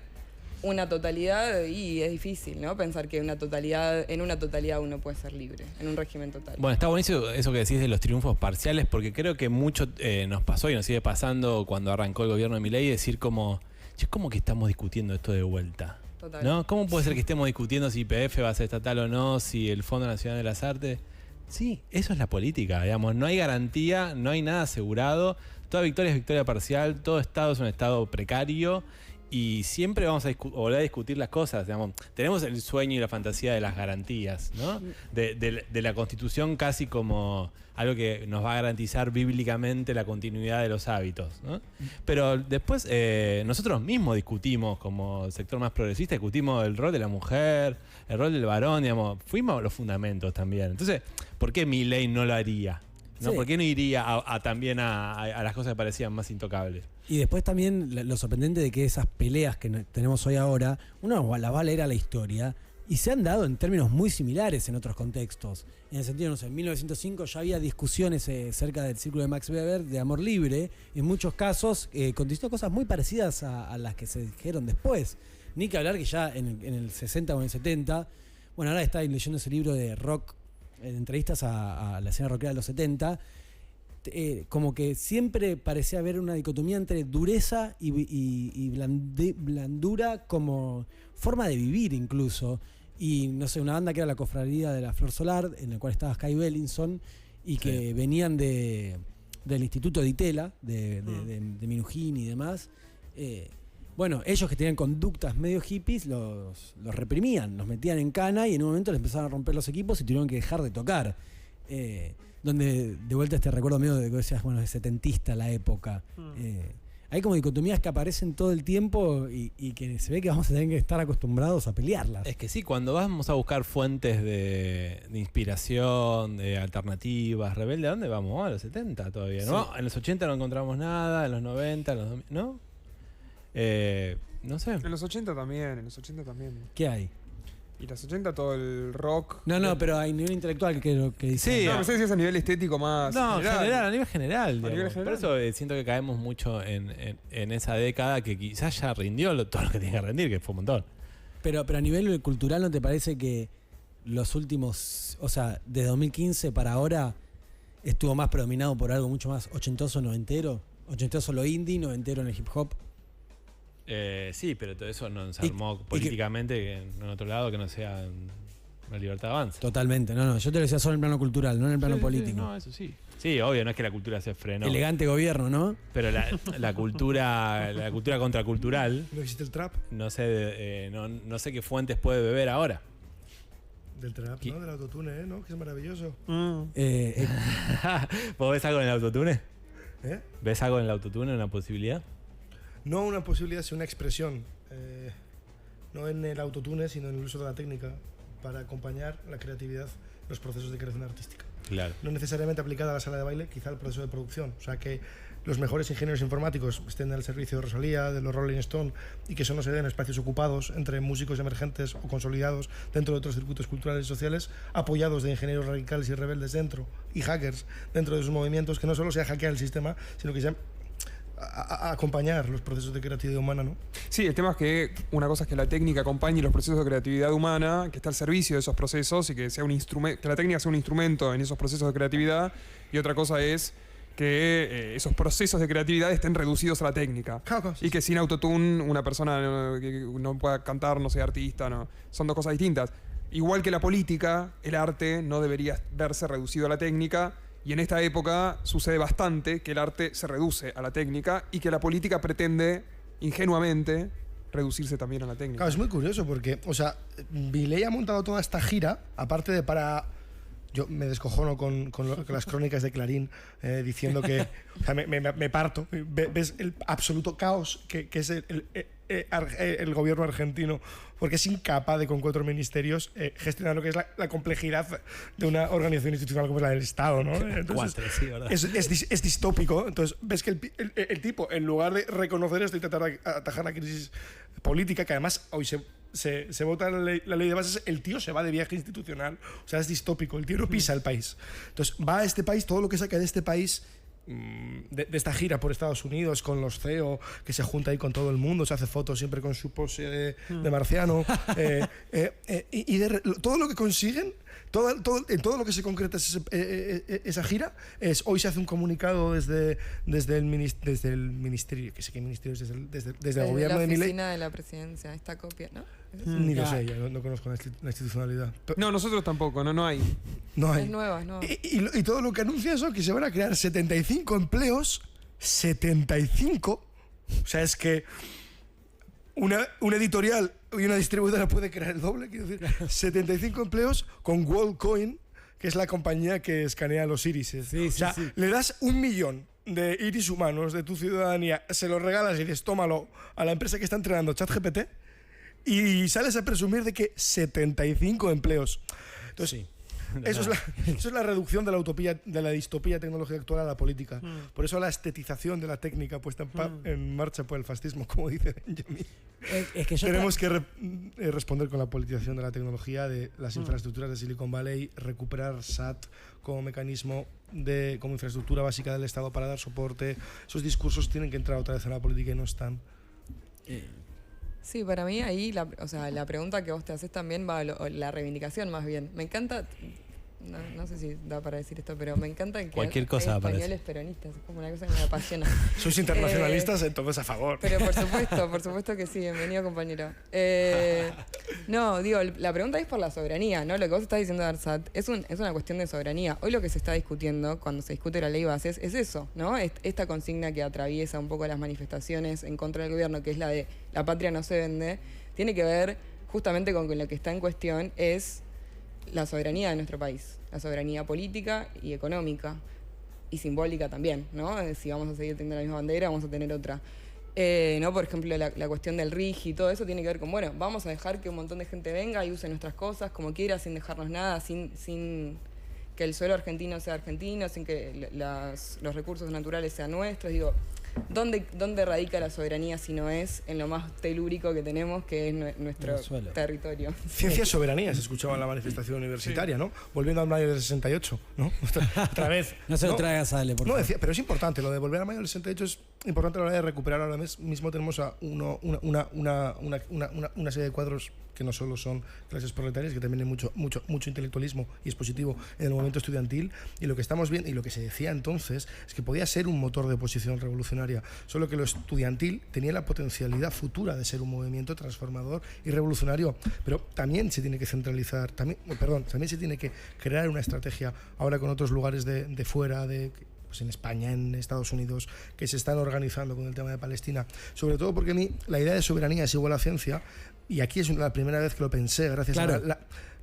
una totalidad, y es difícil, ¿no? Pensar que en una totalidad uno puede ser libre, en un régimen total. Bueno, está buenísimo eso que decís de los triunfos parciales, porque creo que mucho nos pasó y nos sigue pasando cuando arrancó el gobierno de Milei, decir como, ¿cómo que estamos discutiendo esto de vuelta? Total. ¿No? ¿Cómo puede ser que estemos discutiendo si YPF va a ser estatal o no, si el Fondo Nacional de las Artes? Sí, eso es la política, digamos. No hay garantía, no hay nada asegurado. Toda victoria es victoria parcial, todo estado es un estado precario y siempre vamos a volver a discutir las cosas, digamos. Tenemos el sueño y la fantasía de las garantías, ¿no? De la Constitución casi como algo que nos va a garantizar bíblicamente la continuidad de los hábitos, ¿no? Pero después nosotros mismos discutimos, como el sector más progresista, discutimos el rol de la mujer, el rol del varón, digamos. Fuimos a los fundamentos también. Entonces, ¿por qué Milei no lo haría? ¿No? Sí. ¿Por qué no iría también a las cosas que parecían más intocables? Y después también lo sorprendente de que esas peleas que tenemos hoy ahora, uno las va a leer a la historia y se han dado en términos muy similares en otros contextos. En el sentido, no sé, en 1905 ya había discusiones cerca del círculo de Max Weber de amor libre, en muchos casos contestó cosas muy parecidas a las que se dijeron después. Ni que hablar que ya en el 60 o en el 70, bueno, ahora está leyendo ese libro de rock, entrevistas a la escena rockera de los 70, como que siempre parecía haber una dicotomía entre dureza y blandura como forma de vivir incluso. Y no sé, una banda que era la Cofradía de la Flor Solar, en la cual estaba Sky Bellinson, y que venían del Instituto de Itela, de Minujín y demás. Bueno, ellos que tenían conductas medio hippies los reprimían, los metían en cana y en un momento les empezaron a romper los equipos y tuvieron que dejar de tocar. Donde de vuelta recuerdo medio de que decías, bueno, es setentista la época. hay como dicotomías que aparecen todo el tiempo y que se ve que vamos a tener que estar acostumbrados a pelearlas. Es que sí, cuando vamos a buscar fuentes de inspiración, de alternativas, rebelde, ¿a dónde vamos? A los 70 todavía, ¿no? Sí. En los 80 no encontramos nada, en los 90, en los 2000, ¿no? No sé. En los 80 también, ¿Qué hay? Y en los 80 todo el rock. No, pero hay nivel intelectual que lo que dice. Sí, No, no sé si es a nivel estético más. No, a nivel general. A nivel Por general. eso siento que caemos mucho en esa década que quizás ya rindió todo lo que tenía que rendir, que fue un montón. Pero a nivel cultural, ¿no te parece que los últimos, o sea, de 2015 para ahora estuvo más predominado por algo mucho más ochentoso, noventero? Ochentoso lo indie, noventero en el hip hop. Sí, pero todo eso nos armó políticamente en otro lado que no sea una libertad de avance. Totalmente, no, yo te lo decía solo en el plano cultural, no en el plano político. No, eso sí. Sí, obvio, no es que la cultura se frenó. Elegante gobierno, ¿no? Pero la cultura contracultural. ¿No existe el trap? No sé, no sé qué fuentes puede beber ahora. Del trap, ¿no? Del autotune, ¿no? Que es maravilloso. ¿Vos ves algo en el autotune? ¿Eh? ¿Ves algo en el autotune, una posibilidad? No una posibilidad, sino una expresión. No en el autotune, sino en el uso de la técnica para acompañar la creatividad en los procesos de creación artística. Claro. No necesariamente aplicada a la sala de baile, quizá al proceso de producción. O sea, que los mejores ingenieros informáticos estén al servicio de Rosalía, de los Rolling Stone, y que eso no se dé en espacios ocupados entre músicos emergentes o consolidados dentro de otros circuitos culturales y sociales, apoyados de ingenieros radicales y rebeldes dentro, y hackers dentro de sus movimientos, que no solo sea hackear el sistema, sino que sea a acompañar los procesos de creatividad humana, ¿no? Sí, el tema es que una cosa es que la técnica acompañe los procesos de creatividad humana, que está al servicio de esos procesos y que sea un instrumento, que la técnica sea un instrumento en esos procesos de creatividad, y otra cosa es que esos procesos de creatividad estén reducidos a la técnica. Y que sin autotune una persona que no pueda cantar, no sea artista, no. Son dos cosas distintas. Igual que la política, el arte no debería verse reducido a la técnica. Y en esta época sucede bastante que el arte se reduce a la técnica y que la política pretende, ingenuamente, reducirse también a la técnica. Claro, es muy curioso porque, o sea, Milei ha montado toda esta gira, aparte de para... Yo me descojono con las crónicas de Clarín diciendo que... O sea, me parto. Ves el absoluto caos que es el gobierno argentino, porque es incapaz de, con 4 ministerios, gestionar lo que es la complejidad de una organización institucional como es la del Estado, ¿no? Entonces, sí, ¿verdad? es distópico. Entonces, ves que el tipo, en lugar de reconocer esto y tratar de atajar la crisis política, que además hoy se vota la ley de bases, el tío se va de viaje institucional. O sea, es distópico. El tío no pisa el país. Entonces, va a este país, todo lo que saca de este país, de esta gira por Estados Unidos con los CEO, que se junta ahí con todo el mundo, se hace fotos siempre con su pose de marciano, y todo lo que consiguen, todo lo que se concreta esa gira es: hoy se hace un comunicado desde el ministerio, que sé qué ministerio es, desde el gobierno de Milei. La oficina de la presidencia, esta copia, ¿no? Ni lo sé, ya no conozco la institucionalidad. No, nosotros tampoco, no hay. No hay. Es nueva, es nueva. Y todo lo que anuncia eso, que se van a crear 75 empleos. 75. O sea, es que una editorial y una distribuidora puede crear el doble, quiero decir. 75 empleos con WorldCoin, que es la compañía que escanea los irises. Sí, o sea, sí. le das 1 millón de iris humanos de tu ciudadanía, se los regalas y dices, tómalo a la empresa que está entrenando ChatGPT, y sales a presumir de que 75 empleos. Entonces, eso es la reducción de la utopía, de la distopía tecnológica actual a la política. Por eso la estetización de la técnica puesta en marcha por el fascismo, como dice Benjamin. Es que tenemos que responder con la politización de la tecnología, de las infraestructuras de Silicon Valley, recuperar SAT como mecanismo como infraestructura básica del Estado para dar soporte. Esos discursos tienen que entrar otra vez en la política y no están. Sí, para mí ahí la pregunta que vos te haces también va a la reivindicación más bien. Me encanta, no sé si da para decir esto, pero me encanta que cualquier cosa hay españoles peronistas, es como una cosa que me apasiona. Sois internacionalistas, entonces a favor. Pero por supuesto que sí, bienvenido compañero. No, digo, la pregunta es por la soberanía, ¿no? Lo que vos estás diciendo de ARSAT es una cuestión de soberanía. Hoy lo que se está discutiendo cuando se discute la ley bases es eso, ¿no? Esta consigna que atraviesa un poco las manifestaciones en contra del gobierno, que es la de la patria no se vende, tiene que ver justamente con que lo que está en cuestión es la soberanía de nuestro país, la soberanía política y económica. y simbólica también, ¿no? Si vamos a seguir teniendo la misma bandera, vamos a tener otra. ¿No? Por ejemplo, la cuestión del RIGI y todo eso tiene que ver con, bueno, vamos a dejar que un montón de gente venga y use nuestras cosas como quiera, sin dejarnos nada, sin que el suelo argentino sea argentino, sin que los recursos naturales sean nuestros. Digo, ¿dónde radica la soberanía si no es en lo más telúrico que tenemos, que es nuestro territorio? Ciencia y soberanía se escuchaba en la manifestación universitaria, ¿no? Volviendo al mayo del 68, ¿no? Otra vez. No se lo traigas, Ale, por favor. Decía, pero es importante, lo de volver al mayo del 68 es importante a la hora de recuperar. Ahora mismo tenemos a una serie de cuadros que no solo son clases proletarias, que también hay mucho intelectualismo y es positivo en el movimiento estudiantil, y lo que estamos viendo y lo que se decía entonces es que podía ser un motor de oposición revolucionaria, solo que lo estudiantil tenía la potencialidad futura de ser un movimiento transformador y revolucionario, pero también se tiene que centralizar, también se tiene que crear una estrategia ahora con otros lugares de fuera, pues en España, en Estados Unidos, que se están organizando con el tema de Palestina, sobre todo porque a mí la idea de soberanía es igual a ciencia, y aquí es la primera vez que lo pensé, gracias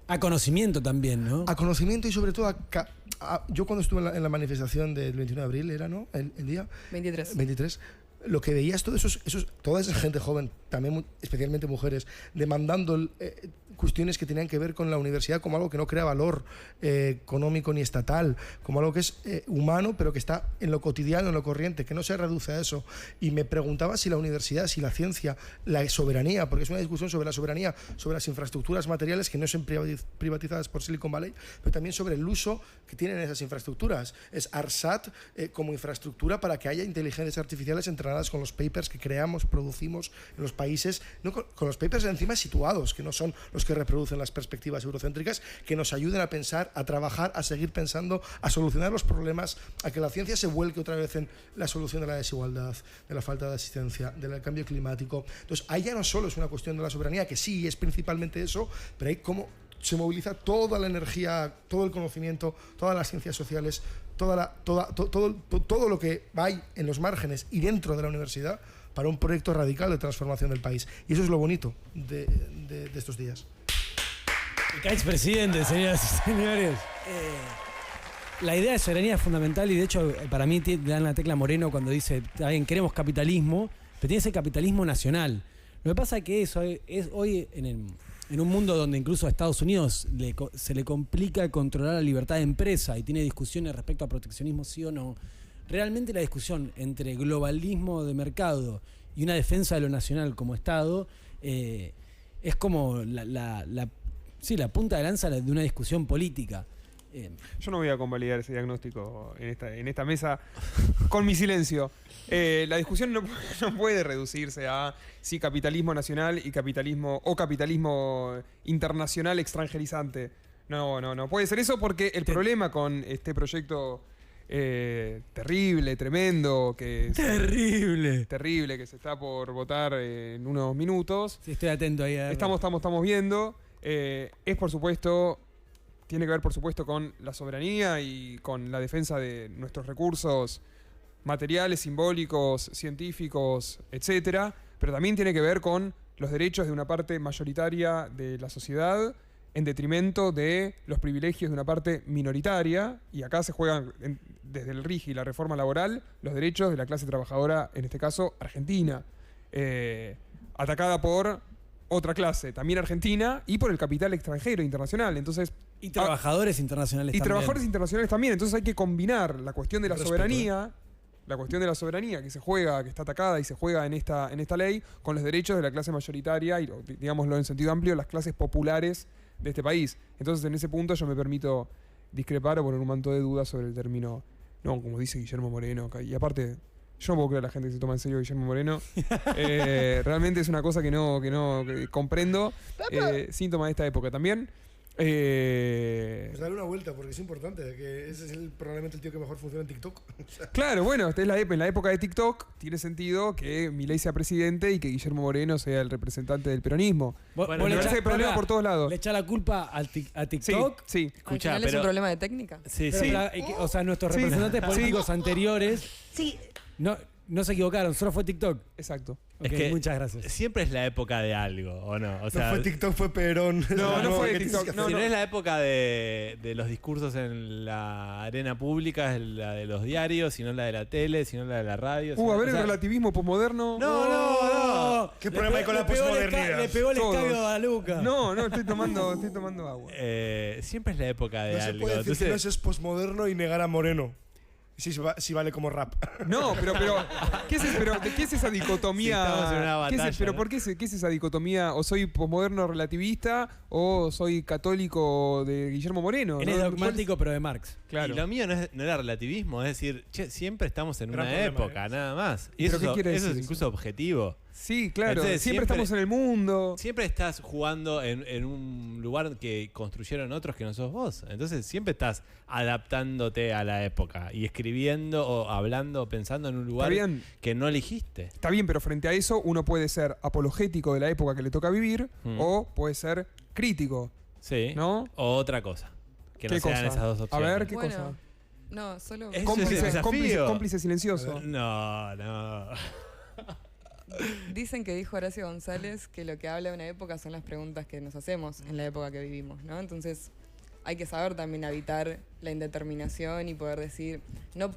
a conocimiento también, ¿no? A conocimiento y sobre todo yo cuando estuve en la manifestación del 21 de abril, ¿era, no? El día 23. Lo que veías toda esa gente joven, también especialmente mujeres, demandando cuestiones que tenían que ver con la universidad como algo que no crea valor económico ni estatal, como algo que es humano, pero que está en lo cotidiano, en lo corriente, que no se reduce a eso. Y me preguntaba si la universidad, si la ciencia, la soberanía, porque es una discusión sobre la soberanía, sobre las infraestructuras materiales que no son privatizadas por Silicon Valley, pero también sobre el uso que tienen esas infraestructuras. Es ARSAT como infraestructura para que haya inteligencias artificiales entrenadas con los papers que creamos, producimos en los países, no con los papers encima situados, que no son los que reproducen las perspectivas eurocéntricas, que nos ayuden a pensar, a trabajar, a seguir pensando, a solucionar los problemas, a que la ciencia se vuelque otra vez en la solución de la desigualdad, de la falta de asistencia, del cambio climático. Entonces, ahí ya no solo es una cuestión de la soberanía, que sí es principalmente eso, pero hay cómo se moviliza toda la energía, todo el conocimiento, todas las ciencias sociales, todo lo que hay en los márgenes y dentro de la universidad para un proyecto radical de transformación del país. Y eso es lo bonito de estos días. Expresidente, señoras y señores. La idea de soberanía es fundamental y de hecho para mí dan la tecla Moreno cuando dice, queremos capitalismo, pero tiene ese capitalismo nacional. Lo que pasa es que eso es hoy en un mundo donde incluso a Estados Unidos se le complica controlar la libertad de empresa y tiene discusiones respecto a proteccionismo sí o no, realmente la discusión entre globalismo de mercado y una defensa de lo nacional como Estado es como la punta de lanza de una discusión política. Yo no voy a convalidar ese diagnóstico en esta mesa con mi silencio. La discusión no puede reducirse a si capitalismo nacional y capitalismo internacional extranjerizante. No puede ser eso porque el problema con este proyecto terrible, tremendo, terrible, que se está por votar en unos minutos. Sí, estoy atento ahí. Estamos viendo. Es por supuesto... Tiene que ver, por supuesto, con la soberanía y con la defensa de nuestros recursos materiales, simbólicos, científicos, etcétera, pero también tiene que ver con los derechos de una parte mayoritaria de la sociedad en detrimento de los privilegios de una parte minoritaria, y acá se juegan, desde el RIGI y la reforma laboral, los derechos de la clase trabajadora, en este caso argentina, atacada por otra clase, también argentina, y por el capital extranjero, internacional. Entonces, y trabajadores internacionales también. Trabajadores internacionales también. Entonces hay que combinar la cuestión de la soberanía, que se juega, que está atacada y se juega en esta ley, con los derechos de la clase mayoritaria y, digámoslo en sentido amplio, las clases populares de este país. Entonces, en ese punto yo me permito discrepar o poner un manto de dudas sobre el término, no, como dice Guillermo Moreno. Y aparte, yo no puedo creer a la gente que se toma en serio a Guillermo Moreno. Realmente es una cosa que que comprendo. Síntoma de esta época también. Pues dale una vuelta porque es importante, que ese es probablemente el tío que mejor funciona en TikTok. Claro, bueno, en la época de TikTok tiene sentido que Milei sea presidente y que Guillermo Moreno sea el representante del peronismo. Bueno, me parece problema por todos lados. ¿Le echa la culpa a TikTok? Sí. Escuchá, ¿es un problema de técnica? Sí. O sea, nuestros representantes políticos anteriores... Sí. No, No se equivocaron, solo fue TikTok. Exacto. Ok, Es que muchas gracias. Siempre es la época de algo, ¿o no? O sea, no fue TikTok, fue Perón. No fue ¿qué TikTok. tienes que No, si hacer? no es la época de los discursos en la arena pública, es la de los diarios, sino la de la tele, sino la de la radio. A sino- ver, o sea, el relativismo posmoderno. No. ¿Qué problema hay con la posmodernidad? Le pegó el Todos. escabio a Luca. No, estoy tomando agua. Siempre es la época de No se algo. puede decir que no Entonces, es posmoderno y negar a Moreno. Sí vale como rap. No, pero ¿qué es esa dicotomía? Sí, estamos en una ¿Qué es, batalla, pero ¿no? ¿por qué es esa dicotomía? ¿O soy posmoderno relativista o soy católico de Guillermo Moreno? Él ¿no? es ¿Cuál dogmático, pero de Marx. Claro. Y lo mío no era relativismo, es decir, siempre estamos en Gran una problema, época, nada más. Y ¿Pero eso, qué quiere eso es decir incluso objetivo. Sí, claro. Entonces, siempre estamos en el mundo. Siempre estás jugando en un lugar que construyeron otros que no sos vos. Entonces siempre estás adaptándote a la época y escribiendo o hablando o pensando en un lugar bien. que no elegiste. Está bien, pero frente a eso uno puede ser apologético de la época que le toca vivir o puede ser crítico. Sí. ¿No? O otra cosa. Que no ¿Qué sean cosa? esas dos A opciones. ver, ¿qué Bueno, cosa? no, solo... Eso es el desafío. Cómplice silencioso. No. Dicen que dijo Horacio González que lo que habla de una época son las preguntas que nos hacemos en la época que vivimos, ¿no? Entonces hay que saber también habitar la indeterminación y poder decir, no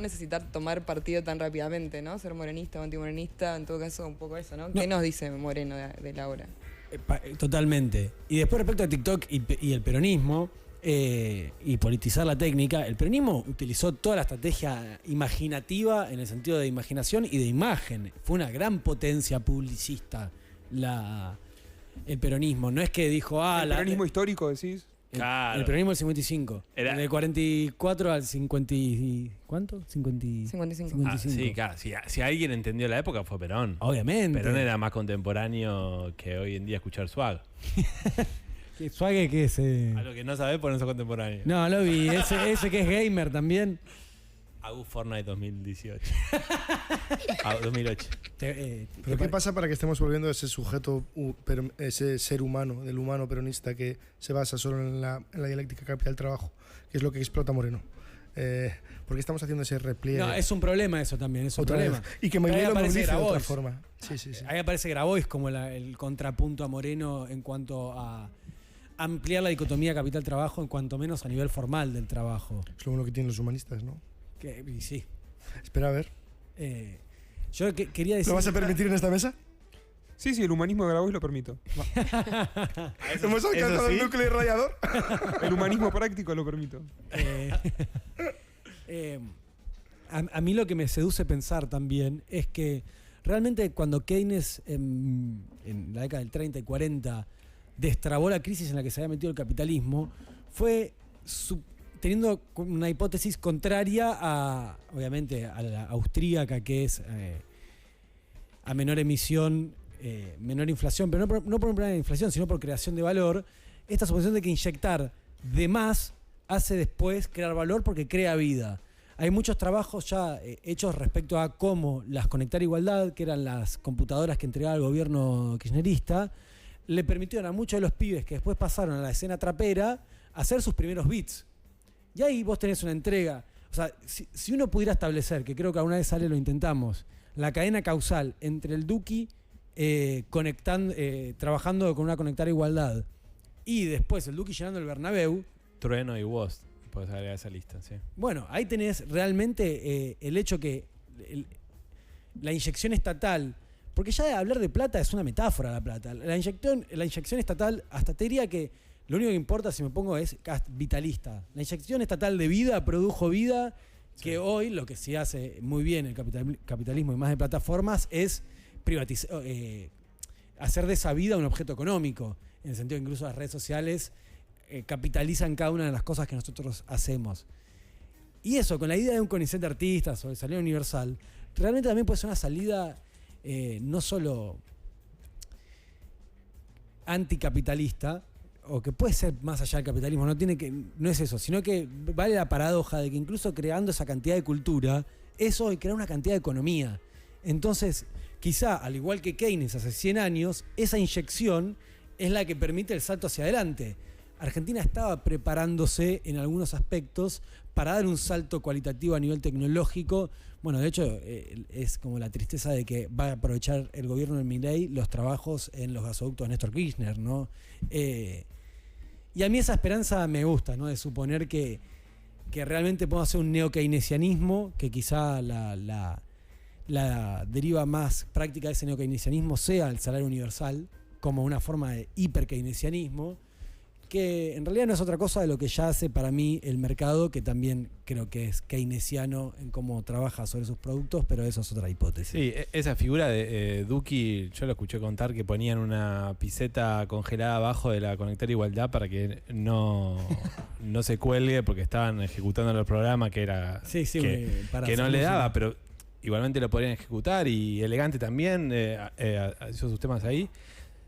necesitar tomar partido tan rápidamente, ¿no? Ser morenista o antimorenista, en todo caso un poco eso, ¿no? ¿Qué nos dice Moreno de la hora? Totalmente. Y después respecto a TikTok y el peronismo y politizar la técnica, el peronismo utilizó toda la estrategia imaginativa en el sentido de imaginación y de imagen. Fue una gran potencia publicista el peronismo. No es que dijo, ¿El peronismo histórico decís? Claro. El peronismo del 55. Era- Del 44 al 50 ¿cuánto? 55. Ah, sí, claro. Si alguien entendió la época fue Perón. Obviamente. Perón era más contemporáneo que hoy en día escuchar swag. ¿Qué suague que es? A lo que no sabés, por eso contemporáneo. No, lo vi. Ese que es gamer también. Hago Fortnite 2018. 2008. ¿Pero qué pasa para que estemos volviendo a ese sujeto, ese ser humano, del humano peronista que se basa solo en la dialéctica capital-trabajo, que es lo que explota Moreno? ¿Por qué estamos haciendo ese repliegue? No, es un problema eso también, es un Otra problema. vez. Y que Ahí Mailén lo aparece movilice de otra Grabois. forma. Sí. Ahí aparece Grabois como el contrapunto a Moreno en cuanto a ampliar la dicotomía capital-trabajo, en cuanto menos a nivel formal del trabajo. Es lo bueno que tienen los humanistas, ¿no? Y sí. Espera a ver. Yo quería decir... ¿Lo vas a permitir en esta mesa? Sí, el humanismo de Grabois lo permito. ¿Hemos alcanzado el núcleo rayador? El humanismo práctico lo permito. A mí lo que me seduce pensar también es que realmente cuando Keynes en la década del 30 y 40 destrabó la crisis en la que se había metido el capitalismo, fue teniendo una hipótesis contraria a, obviamente, a la austríaca, que es a menor emisión, menor inflación, pero no por un problema de inflación, sino por creación de valor. Esta suposición de que inyectar de más hace después crear valor porque crea vida. Hay muchos trabajos ya hechos respecto a cómo las Conectar Igualdad, que eran las computadoras que entregaba el gobierno kirchnerista, le permitieron a muchos de los pibes que después pasaron a la escena trapera hacer sus primeros bits. Y ahí vos tenés una entrega. O sea, si uno pudiera establecer, que creo que alguna vez lo intentamos, la cadena causal entre el Duki trabajando con una Conectar Igualdad y después el Duki llenando el Bernabéu. Trueno y Woz. Puedes agregar esa lista, sí. Bueno, ahí tenés realmente el hecho que la inyección estatal, porque ya de hablar de plata es una metáfora la plata. La inyección estatal, hasta te diría que lo único que importa si me pongo es vitalista. La inyección estatal de vida produjo vida, que hoy lo que se hace muy bien el capitalismo y más de plataformas es hacer de esa vida un objeto económico, en el sentido que incluso las redes sociales capitalizan cada una de las cosas que nosotros hacemos. Y eso, con la idea de un CONICET de artistas o de salida universal, realmente también puede ser una salida no solo anticapitalista, o que puede ser más allá del capitalismo, no es eso, sino que vale la paradoja de que incluso creando esa cantidad de cultura, es hoy crear una cantidad de economía. Entonces, quizá, al igual que Keynes hace 100 años, esa inyección es la que permite el salto hacia adelante. Argentina estaba preparándose en algunos aspectos para dar un salto cualitativo a nivel tecnológico. Bueno, de hecho, es como la tristeza de que va a aprovechar el gobierno de Milei los trabajos en los gasoductos de Néstor Kirchner, ¿no? Y a mí esa esperanza me gusta, ¿no? De suponer que realmente podemos hacer un neokeynesianismo, que quizá la deriva más práctica de ese neokeynesianismo sea el salario universal, como una forma de hiperkeynesianismo, que en realidad no es otra cosa de lo que ya hace para mí el mercado, que también creo que es keynesiano en cómo trabaja sobre sus productos, pero eso es otra hipótesis. Sí, esa figura de Duki, yo lo escuché contar que ponían una piseta congelada abajo de la Conectar Igualdad para que no se cuelgue porque estaban ejecutando el programa que era que no le daba, pero igualmente lo podrían ejecutar, y Elegante también hizo sus temas ahí.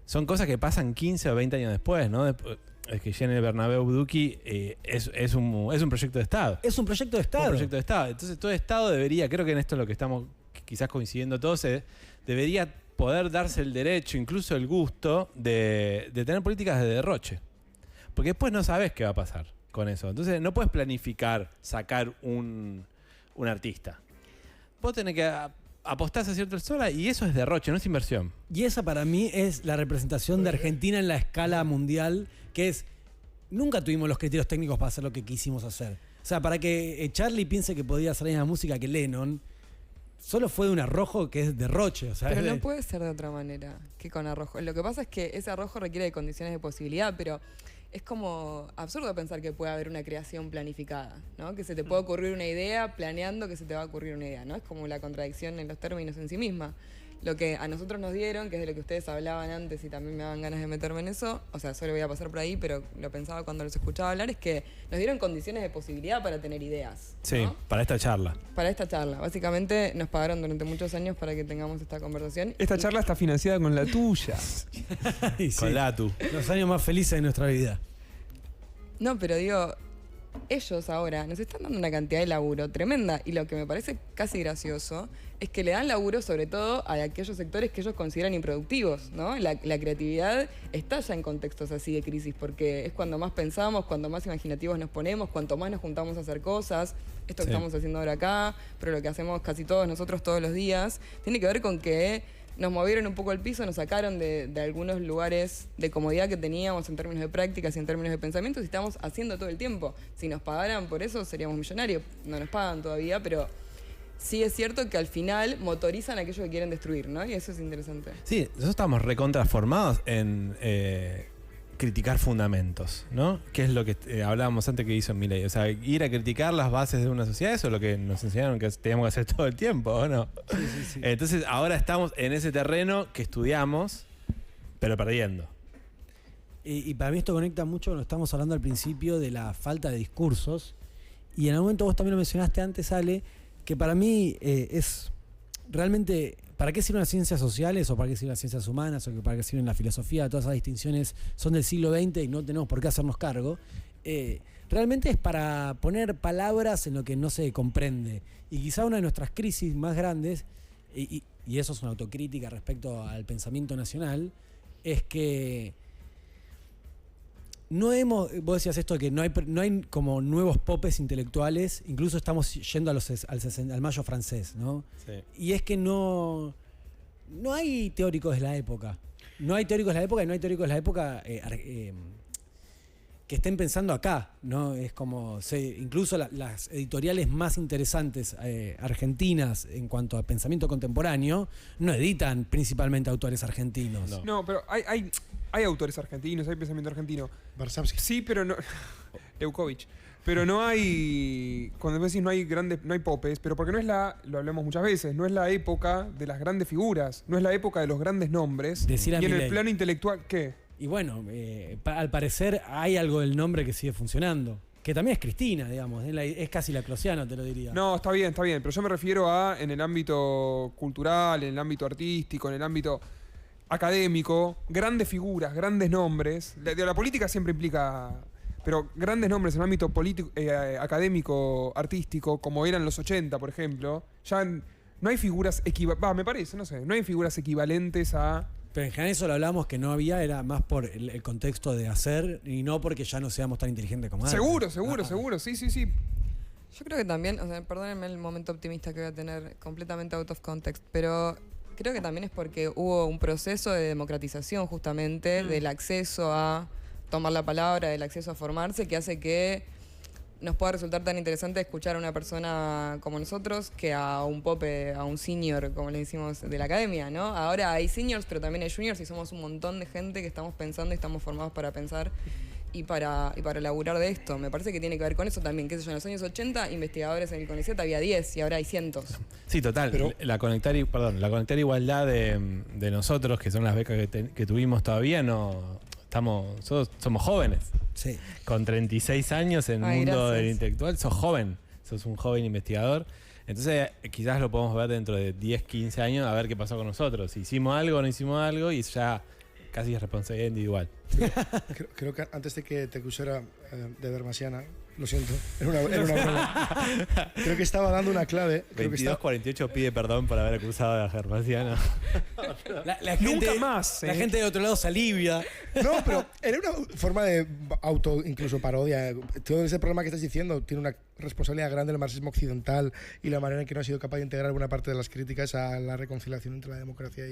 Son cosas que pasan 15 o 20 años después, ¿no? Es que llene el Bernabéu Duki es un proyecto de Estado. Es un proyecto de Estado. Un proyecto de Estado. Entonces todo Estado debería, creo que en esto es lo que estamos quizás coincidiendo todos, debería poder darse el derecho, incluso el gusto, de tener políticas de derroche. Porque después no sabes qué va a pasar con eso. Entonces no puedes planificar sacar un artista. Vos tenés que apostás a cierta sola y eso es derroche, no es inversión. Y esa para mí es la representación de Argentina en la escala mundial, que es, nunca tuvimos los criterios técnicos para hacer lo que quisimos hacer. O sea, para que Charlie piense que podía hacer la misma música que Lennon, solo fue de un arrojo que es derroche. O sea, pero no puede ser de otra manera que con arrojo. Lo que pasa es que ese arrojo requiere de condiciones de posibilidad, pero es como absurdo pensar que puede haber una creación planificada, ¿no? Que se te puede ocurrir una idea planeando que se te va a ocurrir una idea, ¿no? Es como la contradicción en los términos en sí misma. Lo que a nosotros nos dieron, que es de lo que ustedes hablaban antes y también me daban ganas de meterme en eso, o sea, solo voy a pasar por ahí, pero lo pensaba cuando los escuchaba hablar, es que nos dieron condiciones de posibilidad para tener ideas, ¿no? Sí, para esta charla. Para esta charla. Básicamente nos pagaron durante muchos años para que tengamos esta conversación. Esta charla está financiada con la tuya. Sí. Con la tu. Los años más felices de nuestra vida. No, pero digo, ellos ahora nos están dando una cantidad de laburo tremenda, y lo que me parece casi gracioso es que le dan laburo sobre todo a aquellos sectores que ellos consideran improductivos, ¿no? La creatividad estalla en contextos así de crisis, porque es cuando más pensamos, cuando más imaginativos nos ponemos, cuanto más nos juntamos a hacer cosas. Esto que estamos haciendo ahora acá, pero lo que hacemos casi todos nosotros todos los días, tiene que ver con que nos movieron un poco el piso, nos sacaron de algunos lugares de comodidad que teníamos en términos de prácticas y en términos de pensamientos, y estamos haciendo todo el tiempo. Si nos pagaran por eso seríamos millonarios. No nos pagan todavía, pero sí es cierto que al final motorizan aquello que quieren destruir, ¿no? Y eso es interesante. Sí, nosotros estamos recontraformados en criticar fundamentos, ¿no? Que es lo que hablábamos antes que hizo Milei. O sea, ir a criticar las bases de una sociedad, eso es lo que nos enseñaron que teníamos que hacer todo el tiempo, ¿o no? Sí. Entonces ahora estamos en ese terreno que estudiamos, pero perdiendo. Y para mí esto conecta mucho con lo que estamos hablando al principio de la falta de discursos. Y en algún momento vos también lo mencionaste antes, Ale, que para mí es realmente, ¿para qué sirven las ciencias sociales o para qué sirven las ciencias humanas o para qué sirven la filosofía? Todas esas distinciones son del siglo XX y no tenemos por qué hacernos cargo. Realmente es para poner palabras en lo que no se comprende. Y quizá una de nuestras crisis más grandes, y eso es una autocrítica respecto al pensamiento nacional, es que vos decías esto, que no hay como nuevos popes intelectuales, incluso estamos yendo al Mayo francés, ¿no? Sí. Y es que no hay teóricos de la época. No hay teóricos de la época y no hay teóricos de la época que estén pensando acá, ¿no? Es como, incluso las editoriales más interesantes argentinas en cuanto a pensamiento contemporáneo no editan principalmente autores argentinos. No, pero hay autores argentinos, hay pensamiento argentino. Varsavsky. Sí, pero no. Eukovich. Pero no hay. Cuando decís no hay popes, pero porque no es lo hablamos muchas veces, no es la época de las grandes figuras, no es la época de los grandes nombres. Decir a y en Milei. el plano intelectual, ¿qué? Y bueno, al parecer hay algo del nombre que sigue funcionando. Que también es Cristina, digamos. Es casi la Closiano, te lo diría. No, está bien. Pero yo me refiero a en el ámbito cultural, en el ámbito artístico, en el ámbito académico, grandes figuras, grandes nombres. La política siempre implica, pero grandes nombres en el ámbito político, académico, artístico, como eran los 80, por ejemplo, ya no hay figuras equivalentes a Pero en general eso lo hablamos que no había, era más por el contexto de hacer y no porque ya no seamos tan inteligentes como antes. Seguro, sí. Yo creo que también, o sea, perdónenme el momento optimista que voy a tener completamente out of context, pero creo que también es porque hubo un proceso de democratización justamente del acceso a tomar la palabra, del acceso a formarse, que hace que nos pueda resultar tan interesante escuchar a una persona como nosotros que a un pope, a un senior, como le decimos, de la academia, ¿no? Ahora hay seniors, pero también hay juniors y somos un montón de gente que estamos pensando y estamos formados para pensar y para laburar de esto. Me parece que tiene que ver con eso también. Qué sé yo, en los años 80, investigadores en el CONICET había 10 y ahora hay cientos. Sí, total. Pero la conectar igualdad de nosotros, que son las becas que tuvimos todavía, no somos jóvenes. Sí. Con 36 años en el mundo del intelectual, sos joven, sos un joven investigador. Entonces, quizás lo podemos ver dentro de 10, 15 años, a ver qué pasó con nosotros. Si hicimos algo o no hicimos algo, y ya casi es responsabilidad individual. Creo que antes de que te acusara de Bermasiana, lo siento, era una broma. Creo que estaba dando una clave. 2248 pide perdón por haber acusado de Bermasiana. La gente, nunca más. La gente de otro lado se alivia. No, pero era una forma de incluso parodia. Todo ese problema que estás diciendo tiene una responsabilidad grande del marxismo occidental y la manera en que no ha sido capaz de integrar buena parte de las críticas a la reconciliación entre la democracia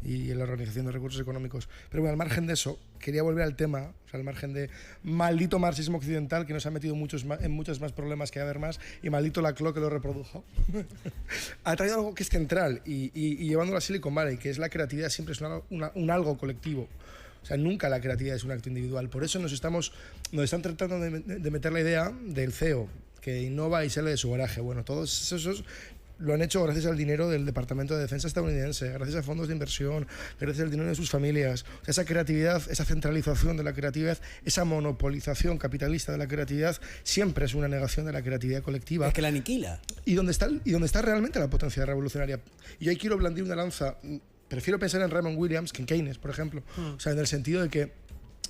y la organización de recursos económicos. Pero bueno, al margen de eso, quería volver al tema, o sea, al margen de maldito marxismo occidental que nos ha metido en muchos más problemas que Habermas y maldito Laclau que lo reprodujo. Ha traído algo que es central y llevándolo a Silicon Valley, que es la creatividad siempre es un algo colectivo. O sea, nunca la creatividad es un acto individual. Por eso nos están tratando de meter la idea del CEO, que innova y sale de su garaje. Bueno, todos esos lo han hecho gracias al dinero del Departamento de Defensa estadounidense, gracias a fondos de inversión, gracias al dinero de sus familias. O sea, esa creatividad, esa centralización de la creatividad, esa monopolización capitalista de la creatividad, siempre es una negación de la creatividad colectiva. Es que la aniquila. Y donde está realmente la potencia revolucionaria. Y hoy quiero blandir una lanza. Prefiero pensar en Raymond Williams que en Keynes, por ejemplo. O sea, en el sentido de que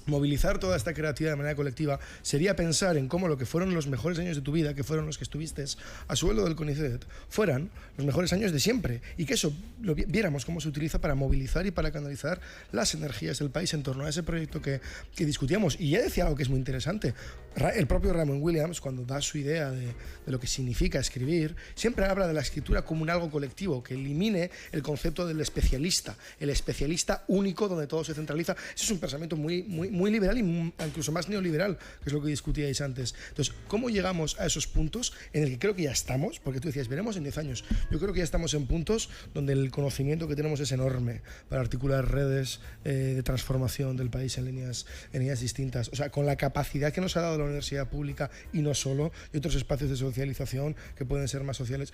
movilizar toda esta creatividad de manera colectiva sería pensar en cómo lo que fueron los mejores años de tu vida, que fueron los que estuviste a sueldo del CONICET, fueran los mejores años de siempre y que eso lo viéramos cómo se utiliza para movilizar y para canalizar las energías del país en torno a ese proyecto que discutíamos. Y ya decía algo que es muy interesante. El propio Raymond Williams, cuando da su idea de lo que significa escribir, siempre habla de la escritura como un algo colectivo, que elimine el concepto del especialista, el especialista único donde todo se centraliza. Eso es un pensamiento muy liberal y incluso más neoliberal, que es lo que discutíais antes. Entonces, ¿cómo llegamos a esos puntos en el que creo que ya estamos? Porque tú decías, veremos en 10 años. Yo creo que ya estamos en puntos donde el conocimiento que tenemos es enorme para articular redes de transformación del país en líneas distintas. O sea, con la capacidad que nos ha dado la universidad pública y no solo, y otros espacios de socialización que pueden ser más sociales.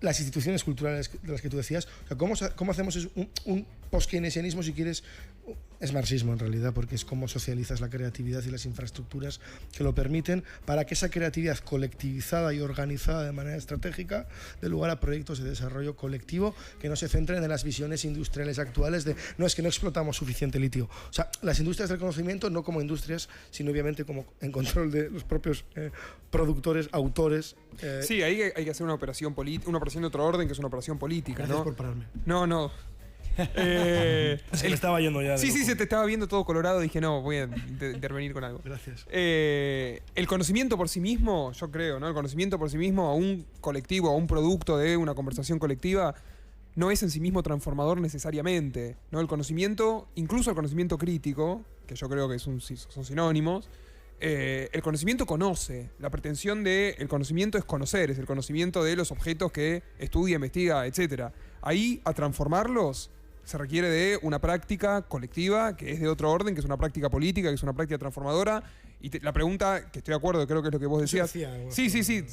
Las instituciones culturales de las que tú decías, o sea, ¿cómo hacemos un post-keynesianismo, si quieres? Es marxismo en realidad, porque es cómo socializas la creatividad y las infraestructuras que lo permiten para que esa creatividad colectivizada y organizada de manera estratégica dé lugar a proyectos de desarrollo colectivo que no se centren en las visiones industriales actuales de no es que no explotamos suficiente litio. O sea, las industrias del conocimiento no como industrias, sino obviamente como en control de los propios productores, autores. Sí, ahí hay que hacer una operación de otro orden, que es una operación política. Gracias por pararme. No. Es que me estaba yendo ya. Sí, se te estaba viendo todo colorado. Dije, no, voy a intervenir con algo. Gracias. El conocimiento por sí mismo, yo creo, ¿no? El conocimiento por sí mismo a un colectivo, a un producto de una conversación colectiva, no es en sí mismo transformador necesariamente, ¿no? El conocimiento, incluso el conocimiento crítico, que yo creo que son sinónimos, el conocimiento conoce. La pretensión del conocimiento es conocer, es el conocimiento de los objetos que estudia, investiga, etc. Ahí, a transformarlos, se requiere de una práctica colectiva que es de otro orden, que es una práctica política, que es una práctica transformadora. Y la pregunta, que estoy de acuerdo, creo que es lo que vos decías. Sí,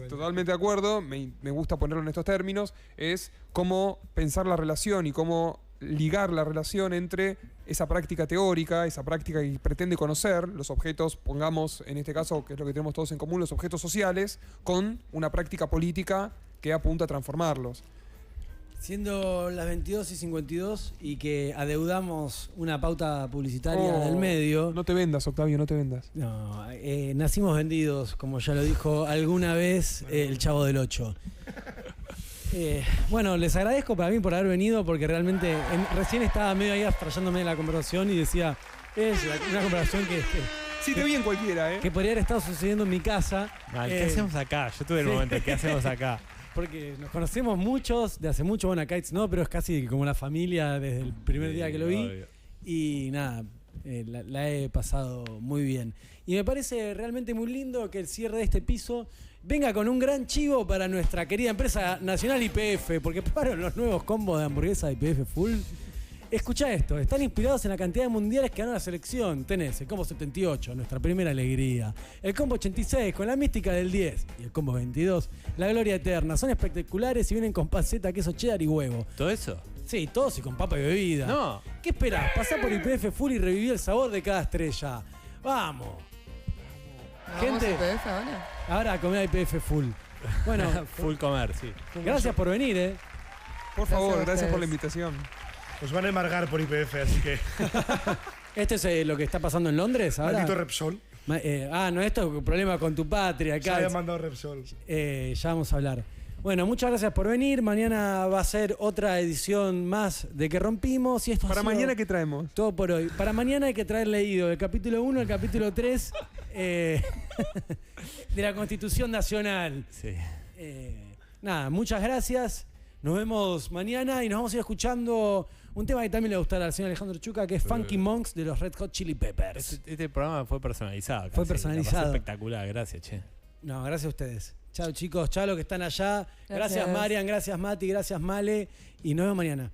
totalmente de acuerdo. Me gusta ponerlo en estos términos. Es cómo pensar la relación y cómo ligar la relación entre esa práctica teórica, esa práctica que pretende conocer los objetos, pongamos en este caso, que es lo que tenemos todos en común, los objetos sociales, con una práctica política que apunta a transformarlos. Siendo las 22:52 y que adeudamos una pauta publicitaria del medio. No te vendas, Octavio, no te vendas. No, nacimos vendidos, como ya lo dijo alguna vez el Chavo del 8. Bueno, les agradezco para mí por haber venido porque realmente recién estaba medio ahí abstrayéndome de la conversación y decía, es una conversación que Sí, te vi en cualquiera, ¿eh? Que podría haber estado sucediendo en mi casa. ¿Qué hacemos acá? Yo tuve el momento, ¿qué hacemos acá? Porque nos conocemos muchos, de hace mucho, bueno, a Kites no, pero es casi como la familia desde el primer día que lo vi. Obvio. Y nada, la he pasado muy bien. Y me parece realmente muy lindo que el cierre de este piso venga con un gran chivo para nuestra querida empresa nacional YPF, porque probaron los nuevos combos de hamburguesa de YPF Full. Escuchá esto, están inspirados en la cantidad de mundiales que ganó la selección. Tenés el combo 78, nuestra primera alegría. El combo 86, con la mística del 10. Y el combo 22, la gloria eterna. Son espectaculares y vienen con panceta, queso cheddar y huevo. ¿Todo eso? Sí, todos y con papa y bebida. No. ¿Qué esperás? Pasá por YPF Full y reviví el sabor de cada estrella. ¡Vamos! ¿Vamos Gente, a YPF ahora? ahora a comer YPF Full. Bueno, Full comer, sí. gracias por venir, Por favor, Gracias a gracias por ustedes. la invitación. Os van a embargar por IPF, así que. ¿Esto es lo que está pasando en Londres ahora? Maldito Repsol. No, esto es un problema con tu patria Se acá. había mandado Repsol. Ya vamos a hablar. Bueno, muchas gracias por venir. Mañana va a ser otra edición más de Que Rompimos. Y esto ha Para sido mañana, ¿qué traemos? todo por hoy. Para mañana hay que traer leído el capítulo 1, el capítulo 3 de la Constitución Nacional. Sí. Nada, muchas gracias. Nos vemos mañana y nos vamos a ir escuchando un tema que también le gustará al señor Alejandro Chuca, que es Funky Monks de los Red Hot Chili Peppers. Este programa fue personalizado. Fue casi. personalizado. La pasé espectacular, gracias, che. No, gracias a ustedes. Chao chicos, chao los que están allá. Gracias Gracias. Marian, gracias Mati, gracias Male y nos vemos mañana.